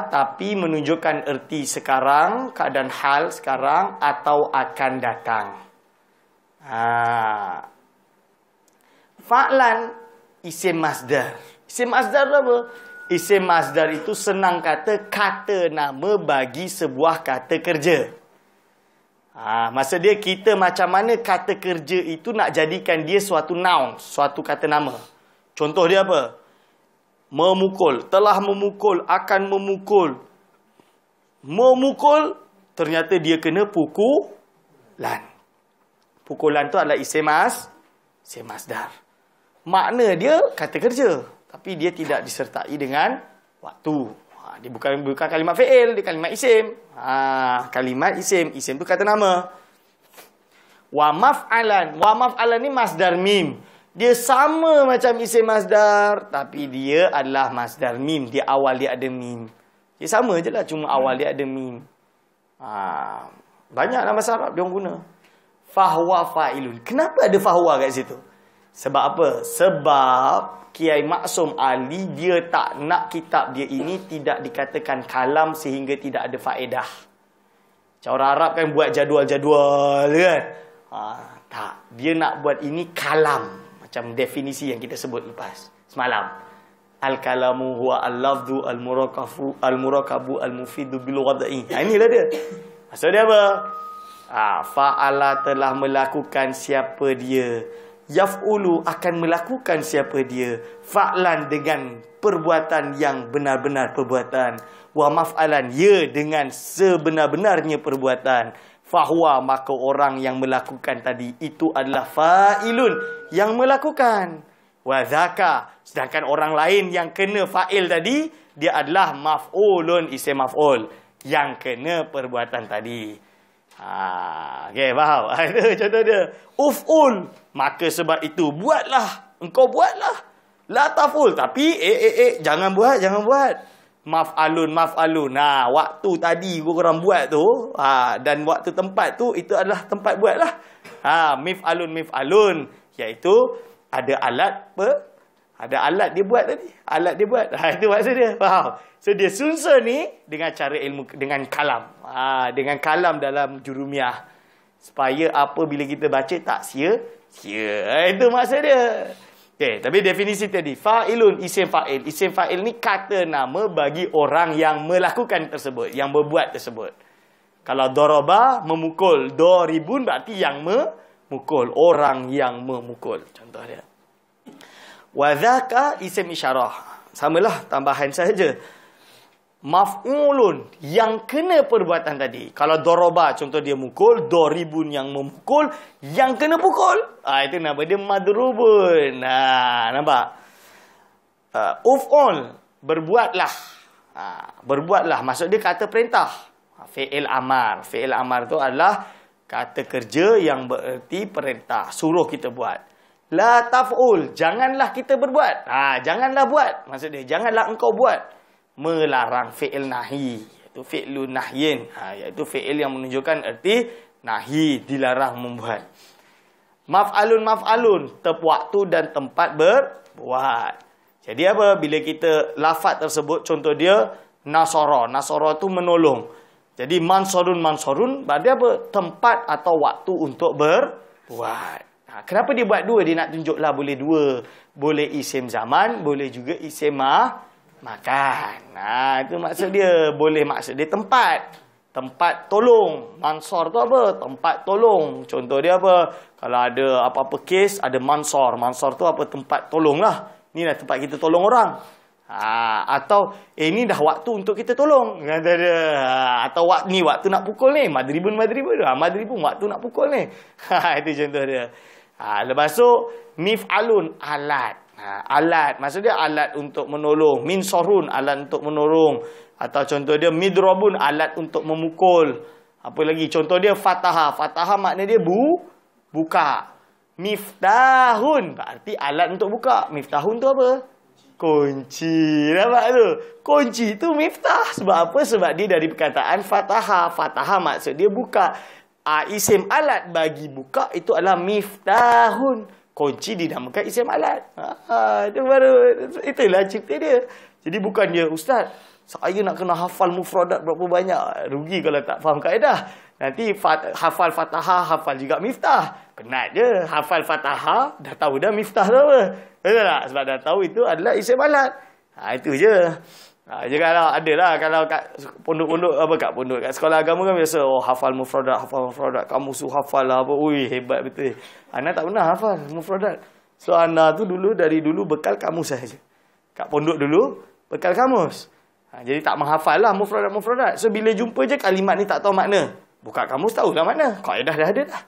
tapi menunjukkan erti sekarang, keadaan hal sekarang atau akan datang. Fa'lan isim masdar. Isim masdar itu apa? Isim masdar itu senang kata nama bagi sebuah kata kerja. Maksud dia kita macam mana kata kerja itu nak jadikan dia suatu noun, suatu kata nama. Contoh dia apa? Memukul, telah memukul, akan memukul. Memukul, ternyata dia kena pukulan. Pukulan tu adalah isim masdar. Makna dia kata kerja, tapi dia tidak disertai dengan waktu. Dia bukan kalimat fi'il, dia kalimat isim. Kalimat isim tu kata nama. Wa maf'alan ni masdar mim. Dia sama macam isim masdar, tapi dia adalah masdar mim. Dia awal dia ada mim. Dia sama je lah, cuma awal dia ada mim. Banyaklah bahasa Arab dia orang guna. Fahuwa fa'ilun. Kenapa ada fahuwa kat situ? Sebab apa? Sebab Kiai Maksum Ali dia tak nak kitab dia ini tidak dikatakan kalam sehingga tidak ada faedah. Macam orang Arab kan buat jadual-jadual kan? Tak. Dia nak buat ini kalam. Macam definisi yang kita sebut lepas semalam. Al-kalamu huwa al-lafzu al-murakabu al-mufidu bil wada'i. Inilah dia. Maksud dia apa? Fa'ala telah melakukan siapa dia. Yaf'ulu akan melakukan siapa dia. Fa'lan dengan perbuatan yang benar-benar perbuatan. Wa maf'alan ya dengan sebenar-benarnya perbuatan. Fahuwa maka orang yang melakukan tadi itu adalah fa'ilun yang melakukan. Wa zaka sedangkan orang lain yang kena fa'il tadi dia adalah maf'ulun isim maf'ul yang kena perbuatan tadi. Okay, faham? Itu contoh dia. Uf'ul, maka sebab itu buatlah. Engkau buatlah. La taf'ul, tapi jangan buat. Maf'alun. Waktu tadi korang buat tu, dan waktu tempat tu itu adalah tempat buatlah. Mif'alun, iaitu ada alat ada alat dia buat tadi. Alat dia buat. Itu maksud dia. Faham? So dia susun ni dengan cara ilmu, dengan kalam. Dengan kalam dalam jurumiyah. Supaya apa bila kita baca tak sia-sia. Itu maksud dia. Okay, tapi definisi tadi. Fa'ilun, isim fa'il. Isim fa'il ni kata nama bagi orang yang melakukan tersebut. Yang berbuat tersebut. Kalau doroba, memukul. Doribun berarti yang memukul. Orang yang memukul. Contoh dia. Wadhaka isim isyarah. Samalah, tambahan sahaja. Maf'ulun yang kena perbuatan tadi. Kalau doroba contoh dia mukul, doribun yang memukul, yang kena pukul. Itu nama dia madrubun. Nampak? Uf'ul berbuatlah. Berbuatlah maksud dia kata perintah. Fi'il amar. Fi'il amar tu adalah kata kerja yang bererti perintah, suruh kita buat. La taf'ul, janganlah kita berbuat. Janganlah buat. Maksud dia janganlah engkau buat. Melarang fi'il nahi, iaitu fi'lun nahyin, iaitu fi'il yang menunjukkan erti nahi, dilarang membuat. Maf'alun waktu dan tempat berbuat. Jadi apa bila kita lafaz tersebut, contoh dia nasara tu menolong. Jadi mansurun berarti apa? Tempat atau waktu untuk berbuat. Kenapa dia buat dua? Dia nak tunjuklah boleh dua, boleh isim zaman, boleh juga isim makan. Itu maksud dia. Boleh maksud dia tempat. Tempat tolong. Mansor tu apa? Tempat tolong. Contoh dia apa? Kalau ada apa-apa kes, ada mansor. Mansor tu apa? Tempat tolong lah. Ni lah tempat kita tolong orang. Atau, ni dah waktu untuk kita tolong. Kata dia. Atau ni waktu nak pukul ni. Madribun. Madribun waktu nak pukul ni. Itu contoh dia. Lepas tu, mif'alun alat. Alat, maksud dia alat untuk menolong. Minsorun, alat untuk menolong. Atau contoh dia midrobun, alat untuk memukul. Apa lagi? Contoh dia fataha. Fataha makna dia buka. Miftahun berarti alat untuk buka. Miftahun tu apa? Kunci. Nampak tu? Kunci tu miftah. Sebab apa? Sebab dia dari perkataan fataha. Fataha maksud dia buka. Isim alat bagi buka itu adalah miftahun. Kunci dinamakan isim alat. Itu baru, itulah cerita dia. Jadi bukan dia, Ustaz, saya nak kena hafal mufradat berapa banyak. Rugi kalau tak faham kaedah. Nanti hafal fataha, hafal juga miftah. Penat je. Hafal fataha, dah tahu dah miftah tu apa. Betul tak? Sebab dah tahu itu adalah isim alat. Itu je. Je kalau ada lah, kalau kat pondok-pondok, apa kat pondok, kat sekolah agama kan biasa, hafal mufradat, kamu hafal lah apa. Ui, hebat betul. Ana tak pernah hafal mufradat. So, Ana tu dari dulu bekal kamus saja. Kat pondok dulu, bekal kamus. Jadi tak menghafal lah mufradat. So, bila jumpa je kalimat ni tak tahu makna. Buka kamus tahulah makna. Kaedah dah ada dah.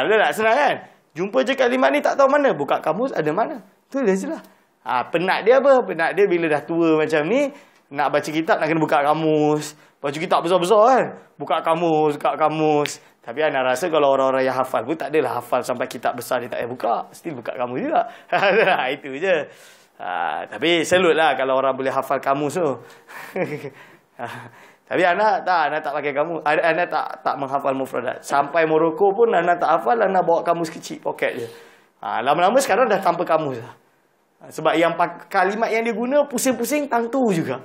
Betul tak? Senang kan? Jumpa je kalimat ni tak tahu mana. Buka kamus ada mana. Tulis je lah. Penat dia apa? Penat dia bila dah tua macam ni, nak baca kitab nak kena buka kamus. Baca kitab besar-besar kan? Buka kamus. Tapi Ana rasa kalau orang-orang yang hafal pun tak adalah hafal sampai kitab besar dia tak payah buka. Still buka kamus juga. Itu je. Tapi salut lah kalau orang boleh hafal kamus tu. Tapi Ana tak pakai kamus. Ana tak menghafal mufradat. Sampai Morocco pun Ana tak hafal, Ana bawa kamus kecil, poket je. Lama-lama sekarang dah tanpa kamus lah. Sebab yang kalimat yang dia guna pusing-pusing tang tu juga.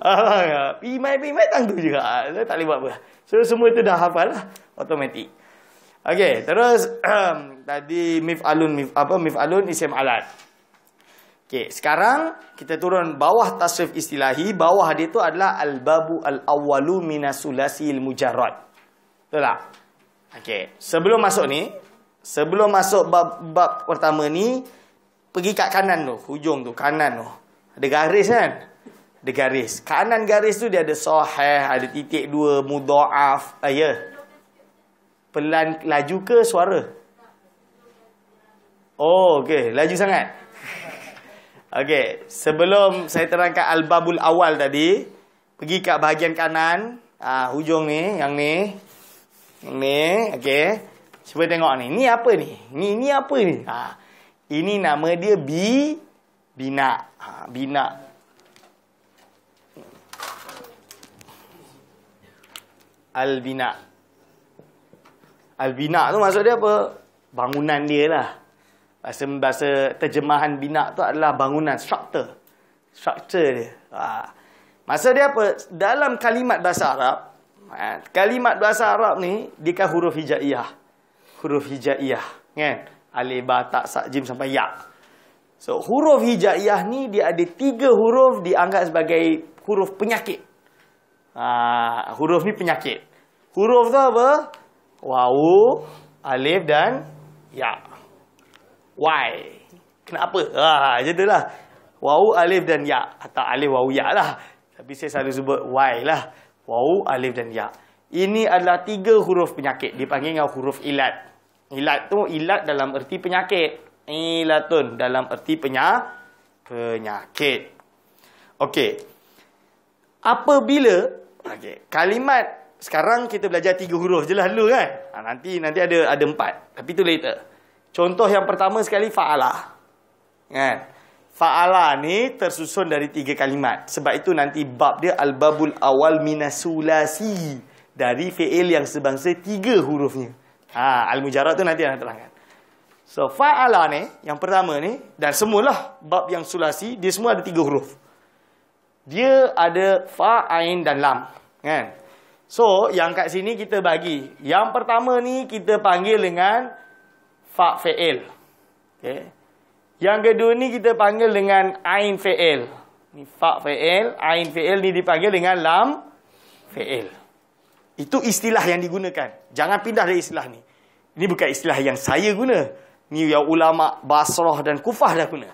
Pimai tang tu juga. Tak boleh buat apa. So semua itu dah hafal lah, automatik. Okey, terus tadi mif'alun isim alat. Okey, sekarang kita turun bawah tasrif istilahi. Bawah dia tu adalah al-babu al-awwalu minasulasil mujarrad. Betul tak? Okey, sebelum masuk bab pertama ni, pergi kat kanan tu, hujung tu, kanan tu. Ada garis kan? Ada garis. Kanan garis tu dia ada sahih, ada titik 2, mudha'af. Ya. Pelan, laju ke suara? Oh, okey. Laju sangat. Okey. Sebelum saya terangkan al-babul awal tadi, pergi kat bahagian kanan. Hujung ni, yang ni. Yang ni, okey. Cuba tengok ni. Ni apa ni? Ni apa ni? Ini nama dia bina. Bina. Al-bina. Al-bina tu maksud dia apa? Bangunan dia lah. Bahasa terjemahan bina tu adalah bangunan, struktur dia. Maksud dia apa? Dalam kalimat bahasa Arab ni dia kan huruf hijaiyah. Kan? Alif, ba, ta, sa, jim sampai ya. So, huruf hijaiyah ni dia ada 3 huruf dianggap sebagai huruf penyakit. Huruf ni penyakit. Huruf tu apa? Wawu, alif dan ya. Y. Kenapa? Macam tu lah. Wawu, alif dan ya. Atau alif, wawu, ya lah. Tapi saya selalu sebut Y lah. Wawu, alif dan ya. Ini adalah 3 huruf penyakit. Dipanggil dengan huruf ilat. Ilat tu ilat dalam erti penyakit. Ilatun dalam erti penyakit. Okey. Apabila kalimat sekarang kita belajar 3 huruf je lah dulu kan. Nanti ada 4. Tapi tu later. Contoh yang pertama sekali fa'ala. Kan? Fa'ala ni tersusun dari 3 kalimat. Sebab itu nanti bab dia al-babul awal minasulasi. Dari fi'il yang sebangsa 3 hurufnya. Al-mujarrad tu nanti akan terangkan. So, fa'ala ni, yang pertama ni, dan semualah bab yang sulasi, dia semua ada 3 huruf. Dia ada fa, ain dan lam. Kan? So, yang kat sini kita bagi. Yang pertama ni kita panggil dengan fa fi'il. Okay. Yang kedua ni kita panggil dengan ain fi'il. Ni fa fi'il, ain fi'il ni dipanggil dengan lam fi'il. Itu istilah yang digunakan. Jangan pindah dari istilah ni. Ini bukan istilah yang saya guna. Ni yang ulama Basrah dan Kufah dah guna.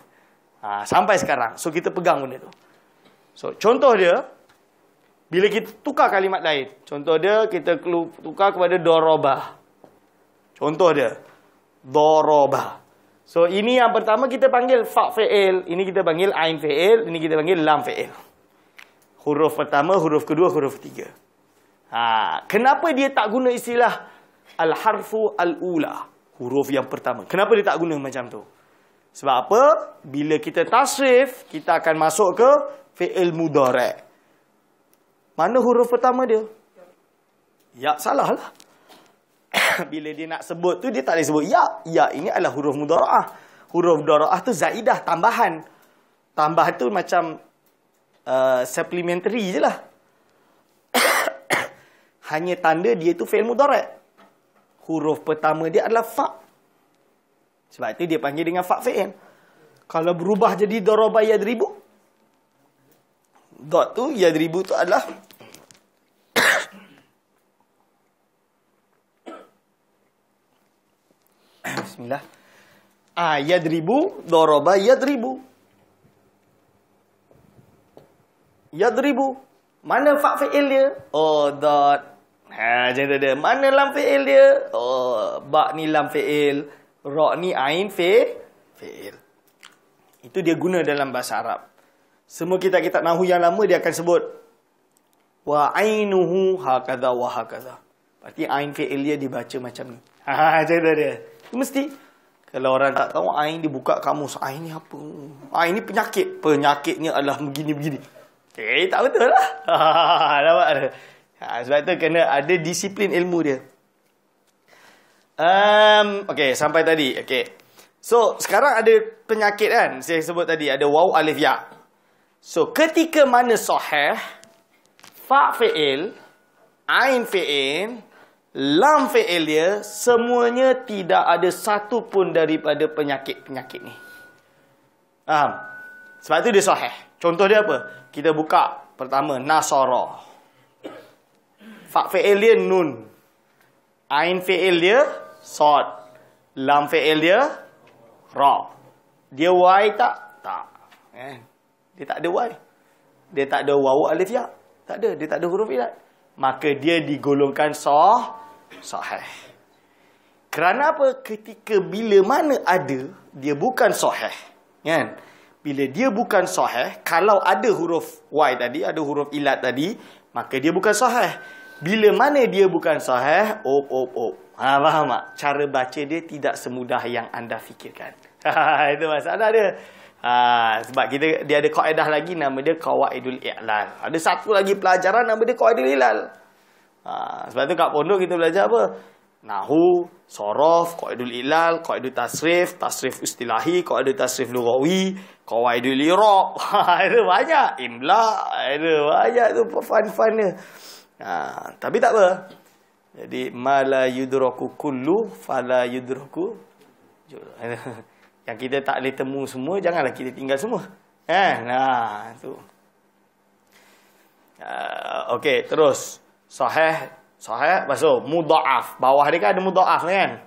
Sampai sekarang. So, kita pegang benda tu. So, contoh dia, bila kita tukar kalimat lain. Contoh dia, kita tukar kepada dorobah. Contoh dia, dorobah. So, ini yang pertama kita panggil fa' fi'il. Ini kita panggil ain fi'il. Ini kita panggil lam fi'il. Huruf pertama, huruf kedua, huruf ketiga. Kenapa dia tak guna istilah al-harfu al-ula? huruf yang pertama. Kenapa dia tak guna macam tu? Sebab apa? Bila kita tasrif, kita akan masuk ke fi'il mudhari'. Mana huruf pertama dia? Ya, salah lah. Bila dia nak sebut tu, dia tak boleh sebut ya. Ya ini adalah huruf mudhara'ah. Huruf mudhara'ah tu zaidah, tambahan. Tambahan tu macam supplementary je lah. Hanya tanda dia tu fi'il mudhari'. Huruf pertama dia adalah fa'. Sebab itu dia panggil dengan fa' fi'il. Kalau berubah jadi daraba yadribu, dot tu, yadribu tu adalah bismillah. Yadribu, daraba yadribu. Yadribu. Mana fa' fi'il dia? Oh, dot. Macam tu dia. Mana lam fi'il dia? Oh, ba' ni lam fi'il. Ra' ni ain fi'il. Itu dia guna dalam bahasa Arab. Semua kitab-kitab nahwu yang lama dia akan sebut wa ainuhu hakadha wa hakadha. Berarti ain fi'il dia dibaca macam ni. Macam tu dia. Mesti. Kalau orang tak tahu ain dibuka kamus. Ain ni apa? Ain ni penyakit. Penyakitnya adalah begini-begini. Tak betul lah. Nampak ada. Sebab tu kena ada disiplin ilmu dia. Okay, sampai tadi. Okay. So, sekarang ada penyakit kan. Saya sebut tadi. Ada waw, alif, ya. So, ketika mana sahih, fa' fi'il, ain fi'il, lam fi'il dia, semuanya tidak ada satu pun daripada penyakit-penyakit ni. Faham? Sebab tu dia sahih. Contoh dia apa? Kita buka. Pertama, nasara. Fa' fi'il dia nun. Ain fi'il dia sad. Lam fi'il dia ra. Dia y tak? Tak. Dia tak ada y. Dia tak ada waw alif ya. Tak ada. Dia tak ada huruf ilat. Maka dia digolongkan sahih. Kerana apa? Ketika bila mana ada, dia bukan sahih. Kan? Bila dia bukan sahih, kalau ada huruf y tadi, ada huruf ilat tadi, maka dia bukan sahih. Bila mana dia bukan sahih, faham tak? Cara baca dia tidak semudah yang anda fikirkan. Itu masalah dia. Sebab dia ada kaedah lagi, nama dia qawaidul i'lal. Ada satu lagi pelajaran nama dia qawaidul i'lal. Sebab tu kat pondok kita belajar apa? Nahwu, sorof, qawaidul i'lal, qawaidul tasrif, tasrif istilahi, qawaidul tasrif lughawi, qawaidul i'rab. Itu banyak. Imla, itu banyak tu fun-fun dia. Tapi tak apa. Jadi mala yudraku kullu fala yudraku. Yang kita tak boleh temu semua, janganlah kita tinggal semua. Tu. Okey, terus sahih masuk mudhaaf. Bawah dia kan ada mudhaaf kan?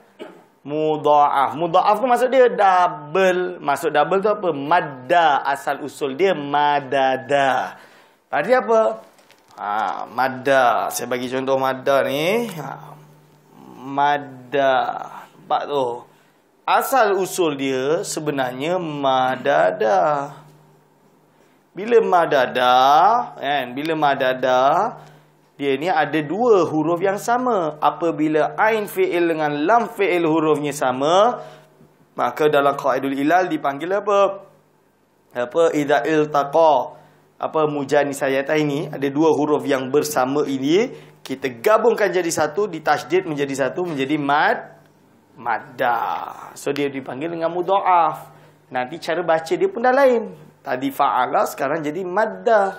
Mudhaaf tu maksud dia double. Maksud double tu apa? Madda, asal usul dia madada. Berarti apa? Madda. Saya bagi contoh madda ni. Madda. Nampak tu? Asal usul dia sebenarnya madada. Bila madada, kan? Bila madada, dia ni ada dua huruf yang sama. Apabila ain fi'il dengan lam fi'il hurufnya sama, maka dalam qaidul ilal dipanggil apa? Idza iltaqa. Mujanisayatah ini ada dua huruf yang bersama ini, kita gabungkan jadi satu, ditasydid menjadi satu, menjadi madda. So dia dipanggil dengan mudhaaf. Nanti cara baca dia pun dah lain. Tadi fa'ala, sekarang jadi madda.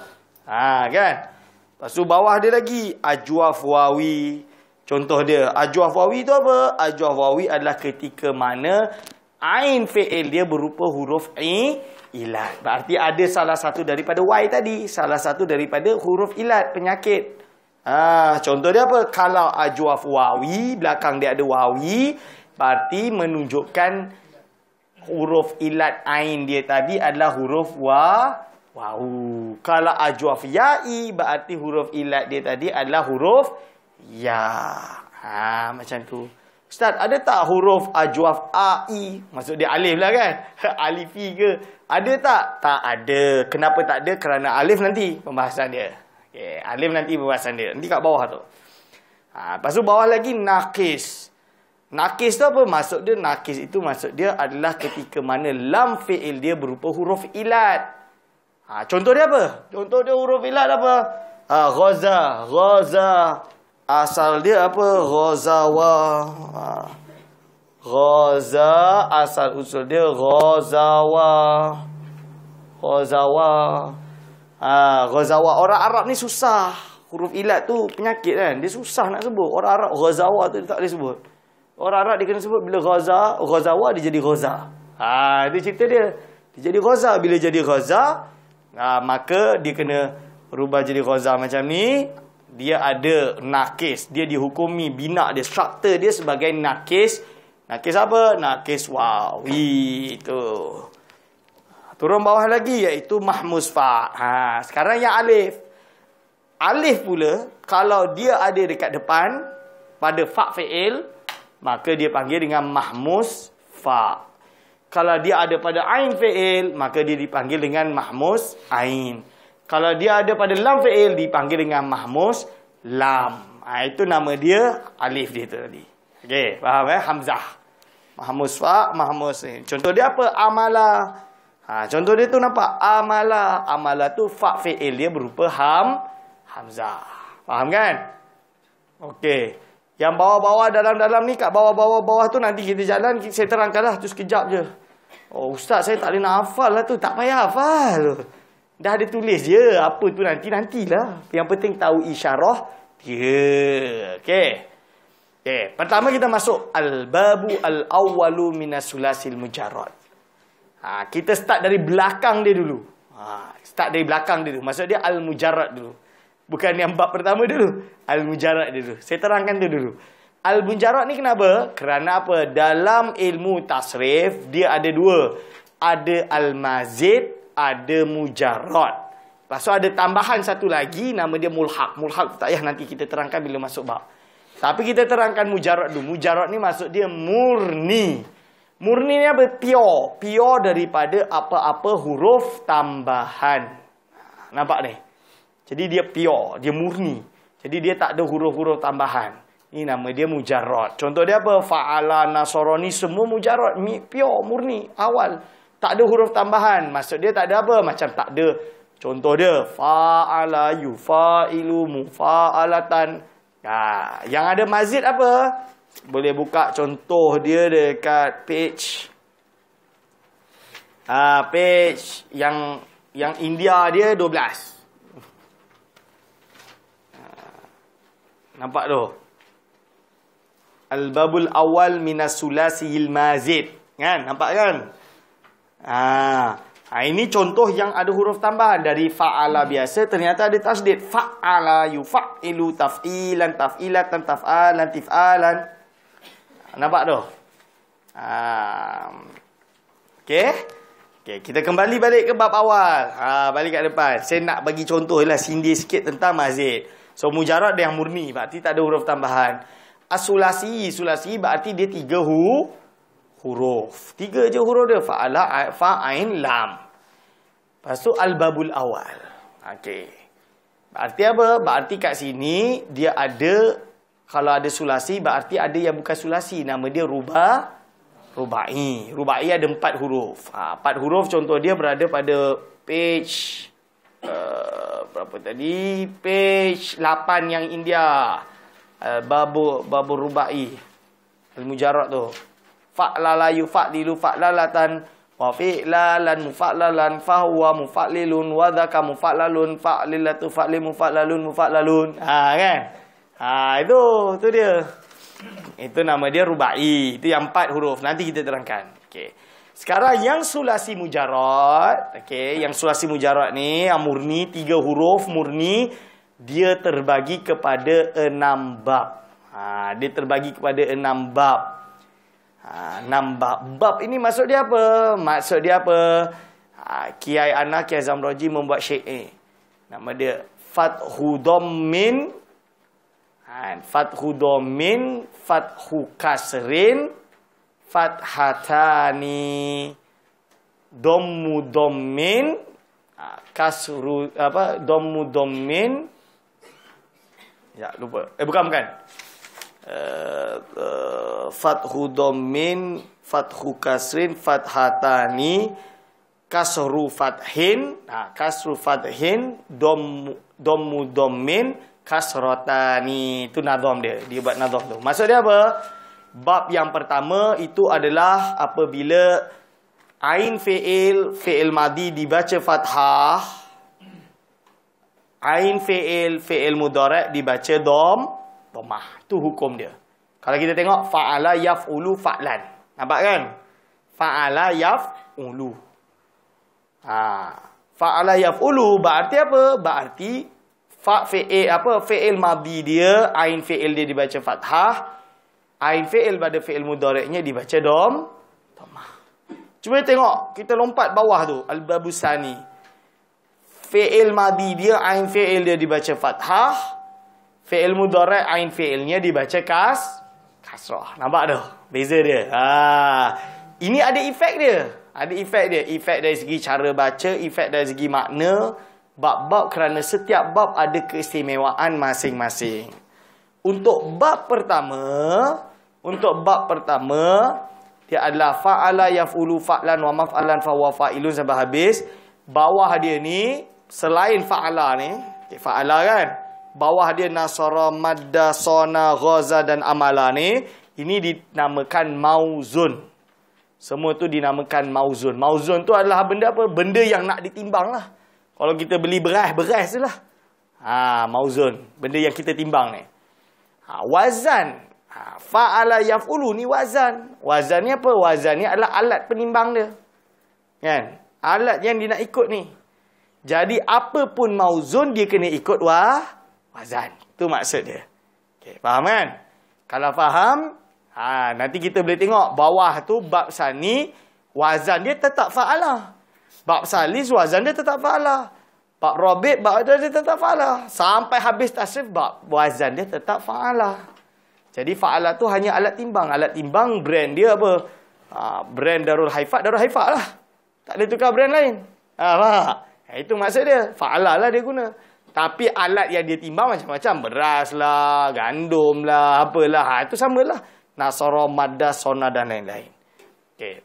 Kan? Lepas tu bawah dia lagi ajwaf wawi. Contoh dia, ajwaf wawi tu apa? Ajwaf wawi adalah ketika mana ain fi'il dia berupa huruf ilat. Berarti ada salah satu daripada y tadi, salah satu daripada huruf ilat, penyakit. Contoh dia apa? Kalau ajwaf wawi, belakang dia ada wawi, berarti menunjukkan huruf ilat ain dia tadi adalah huruf waw. Kalau ajwaf ya'i, berarti huruf ilat dia tadi adalah huruf ya. Macam tu. Ustaz, ada tak huruf ajwaf ai? Maksud dia alif lah kan? Alifi ke? Ada tak? Tak ada. Kenapa tak ada? Kerana alif nanti pembahasan dia. Okay, alif nanti pembahasan dia. Nanti kat bawah tu. Lepas tu bawah lagi naqis. Nakis tu apa? Maksud dia nakis itu maksud dia adalah ketika mana lam fi'il dia berupa huruf ilat. Contoh dia apa? Contoh dia huruf ilat apa? Ghaza, ghaza. Asal dia apa? Ghazawa. Ghaza, asal usul dia ghazawa. Ghazawa. Ghazawa. Orang Arab ni susah. Huruf ilat tu penyakit kan. Dia susah nak sebut. Orang Arab ghazawa tu tak boleh sebut. Orang Arab dia kena sebut bila ghazawa dia jadi ghaza. Itu cerita dia. Dia jadi ghaza. Bila jadi ghaza, maka dia kena rubah jadi ghaza macam ni. Dia ada nakis. Dia dihukumi bina dia, struktur dia sebagai nakis. Nakis apa? Nakis wawi. Itu. Turun bawah lagi iaitu mahmus fa. Sekarang yang alif. Alif pula kalau dia ada dekat depan pada fa fi'il, maka dia panggil dengan mahmus fa. Kalau dia ada pada ain fi'il, maka dia dipanggil dengan mahmus ain. Kalau dia ada pada lam fi'il, dipanggil dengan mahmus lam. Itu nama dia, alif dia tu tadi. Okey, faham Hamzah. Mahmus fa, mahmus ain. Contoh dia apa? Amala. Contoh dia tu nampak? Amala. Amala tu fa fi'il dia berupa hamzah. Faham kan? Okey. Yang bawah-bawah dalam-dalam ni, kat bawah-bawah tu nanti kita jalan, saya terangkanlah tu sekejap je. Oh, ustaz saya tak boleh nak hafal lah tu. Tak payah hafal. Dah ada tulis je. Apa tu nantilah. Yang penting tahu isyarah dia. Okey. Pertama kita masuk al-babu al-awwalu minas sulasil mujarrad. Kita start dari belakang dia dulu. Start dari belakang dia dulu. Maksud dia al-mujarrad dulu. Bukan yang bab pertama dulu. Al-mujarrad dulu. Saya terangkan tu dulu. Al-mujarrad ni kenapa? Kerana apa? Dalam ilmu tasrif, dia ada dua. Ada al-mazid, ada mujarrad. Lepas tu ada tambahan satu lagi, nama dia mulhaq. Mulhaq tak payah nanti kita terangkan bila masuk bab. Tapi kita terangkan mujarrad dulu. Mujarrad ni maksud dia murni. Murni ni apa? Pure. Pure daripada apa-apa huruf tambahan. Nampak ni? Jadi dia pure, dia murni. Jadi dia tak ada huruf-huruf tambahan. Ini nama dia mujarrad. Contoh dia apa? Fa'ala, nasarani, semua mujarrad, pure, murni, awal. Tak ada huruf tambahan. Maksud dia tak ada apa? Macam tak ada. Contoh dia fa'ala, yufa'ilu, mufa'alatan. Yang ada mazid apa? Boleh buka contoh dia dekat page. Page yang India dia 12. Nampak tu? Al-babul awal minas sulasiyil mazid. Kan? Nampak kan? Ini contoh yang ada huruf tambahan. Dari fa'ala biasa, ternyata ada tasdid. Fa'ala yufa'ilu taf'ilan, taf'ilatan, taf'alan, tif'alan. Nampak tu? Okey? Kita kembali balik ke bab awal. Balik kat depan. Saya nak bagi contoh lah, sindir sikit tentang mazid. So, mujarrad dia yang murni. Berarti tak ada huruf tambahan. As-sulasi. Sulasi berarti dia 3 huruf. 3 je huruf dia. Fa'ala, fa'ain, lam. Lepas tu, al-babul awal. Okey. Berarti apa? Berarti kat sini, dia ada, kalau ada sulasi, berarti ada yang bukan sulasi. Nama dia rubai. Rubai ada 4 huruf. 4 huruf contoh dia berada pada page... berapa tadi? Page 8 yang India. Babu rubai. Al-mujarrad tu. Fa'lala yufa'lilu fa'lalatan wa fi'lalan mufa'lalan fahuwa mufa'lilun wa dhaka mufa'lalun fa'lilatu fa'limu mufa'lalun. Kan? Itu dia. Itu nama dia rubai. Itu yang 4 huruf. Nanti kita terangkan. Okey. Sekarang yang sulasi mujarrad, yang sulasi mujarrad ni, yang murni, 3 huruf murni, dia terbagi kepada 6 bab. Dia terbagi kepada 6 bab. 6 bab. Bab ini maksud dia apa? Maksud dia apa? Kiai Ana, Kiai Zamroji membuat syair. Nama dia Fathu Dhammin, Fathu Dhammin, Fathu Kasrin, Fathatani, Dhammu Dhammin, Kasru, Dhammu Dhammin. Ya, lupa. Bukan. Fathu dhammin, fathu kasrin, fathatani, kasru fathin, kasru fathin, dhammu dhammin, kasratani. Itu nadham dia. Dia buat nadham tu. Maksud dia apa? Bab yang pertama itu adalah apabila ain fi'il madi dibaca fathah, ain fi'il mudhari' dibaca dhammah. Itu hukum dia. Kalau kita tengok fa'ala yaf'ulu fa'lan. Nampak kan? Fa'ala yaf'ulu. Fa'ala yaf'ulu berarti apa? Berarti fi'il madi dia, ain fi'il dia dibaca fathah, ain fi'il pada fi'il mudhari'nya dibaca dhammah. Cuba tengok, kita lompat bawah tu, al-babusani. Fi'il madi dia, ain fi'il dia dibaca fathah, fi'il mudhari' ain fi'ilnya dibaca kasrah. Nampak dah beza dia. Ini ada efek dia. Ada efek dia. Efek dari segi cara baca, efek dari segi makna. Bab-bab kerana setiap bab ada keistimewaan masing-masing. Untuk bab pertama, dia adalah fa'ala yaf'ulu fa'lan wa maf'alan fa huwa fa'ilun sampai habis. Bawah dia ni selain fa'ala ni, fa'ala kan? Bawah dia nasara, madda, sona, ghaza dan amala ni, ini dinamakan mauzun. Semua tu dinamakan mauzun. Mauzun tu adalah benda apa? Benda yang nak ditimbang lah. Kalau kita beli beras tu lah. Mauzun. Benda yang kita timbang ni. Wazan. Fa'ala yaf'ulu ni wazan. Wazan ni apa? Wazan ni adalah alat penimbang dia. Kan? Alat yang dia nak ikut ni. Jadi apa pun mauzun dia kena ikut wazan. Itu maksud dia. Okay, faham kan? Kalau faham, nanti kita boleh tengok bawah tu bab sani, wazan dia tetap fa'ala. Bab salis, wazan dia tetap fa'ala. Bab rabi', bab dia tetap fa'ala. Sampai habis tasrif, bab wazan dia tetap fa'ala. Jadi fa'ala tu hanya alat timbang. Alat timbang brand dia apa? Brand Darul Haifat lah. Tak ada tukar brand lain. Itu maksud dia. Fa'ala lah dia guna. Tapi alat yang dia timbang macam-macam. Beras lah, gandum lah, apalah. Itu samalah. Nasara, madda, sona dan lain-lain. Okay.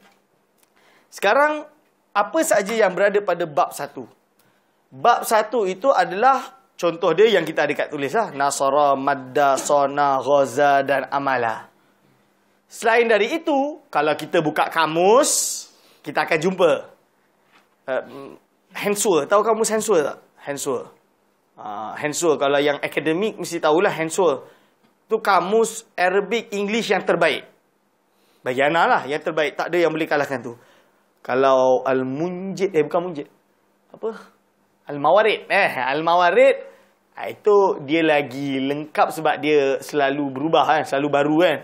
Sekarang, apa saja yang berada pada bab 1? Bab 1 itu adalah contoh dia yang kita ada kat tulis lah. Nasara, madda, sona, ghaza dan amala. Selain dari itu, kalau kita buka kamus, kita akan jumpa Hensur. Tahu kamus Hensur tak? Hensur. Hensur, kalau yang akademik mesti tahulah Hensur. Itu kamus Arabic English yang terbaik. Bagi Ana lah, yang terbaik. Tak ada yang boleh kalahkan tu. Kalau Al-Munjid, bukan Munjid. Apa? Al-Mawarid. Al-Mawarid, itu dia lagi lengkap sebab dia selalu berubah kan, selalu baru kan.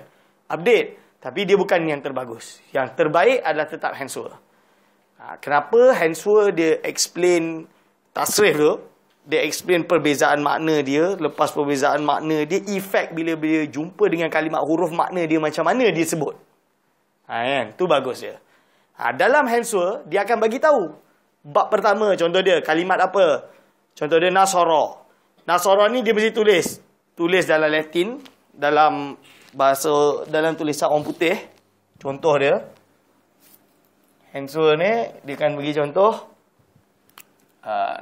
Update. Tapi dia bukan yang terbagus. Yang terbaik adalah tetap Hensur. Kenapa Hensur dia explain tasrif tu? Dia explain perbezaan makna dia. Lepas perbezaan makna dia, efek bila dia jumpa dengan kalimat huruf, makna dia macam mana dia sebut. Kan? Tu bagus dia. Dalam Hensur, dia akan bagi tahu. Bab pertama, contoh dia, kalimat apa? Contoh dia Nasara. Nasara ni dia mesti tulis. Tulis dalam Latin, dalam bahasa, dalam tulisan orang putih. Contoh dia. Hensur ni, dia akan bagi contoh.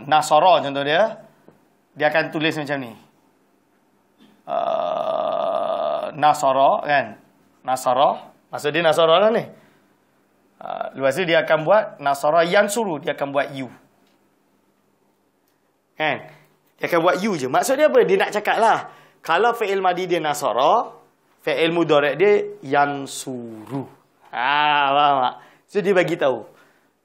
Nasara contoh dia. Dia akan tulis macam ni. Nasara kan. Nasara. Maksud dia Nasara lah ni. Lepas tu dia akan buat Nasara yansuru. Dia akan buat you. Kan? Dia akan buat you je. Maksud dia apa? Dia nak cakap lah. Kalau fi'il madi dia Nasara, fi'il mudhari' dia yansuru. Faham tak? So dia bagi tahu.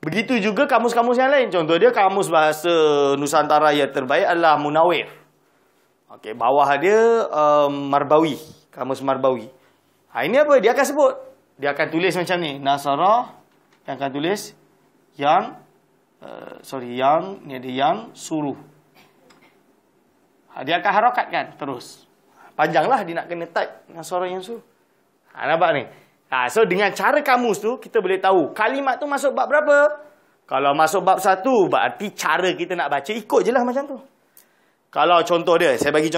Begitu juga kamus-kamus yang lain. Contoh dia kamus bahasa Nusantara yang terbaik adalah Munawir. Okey, bawah dia Marbawi, kamus Marbawi. Ini apa? Dia akan sebut. Dia akan tulis macam ni. Nasara, yang akan tulis yang ni ada yang suruh. Dia akan harakatkan terus. Panjanglah dia nak kena type Nasara yang suruh. Nampak ni? So dengan cara kamus tu kita boleh tahu kalimat tu masuk bab berapa. Kalau masuk bab 1, berarti cara kita nak baca ikut je lah macam tu. Kalau contoh dia, saya bagi contoh.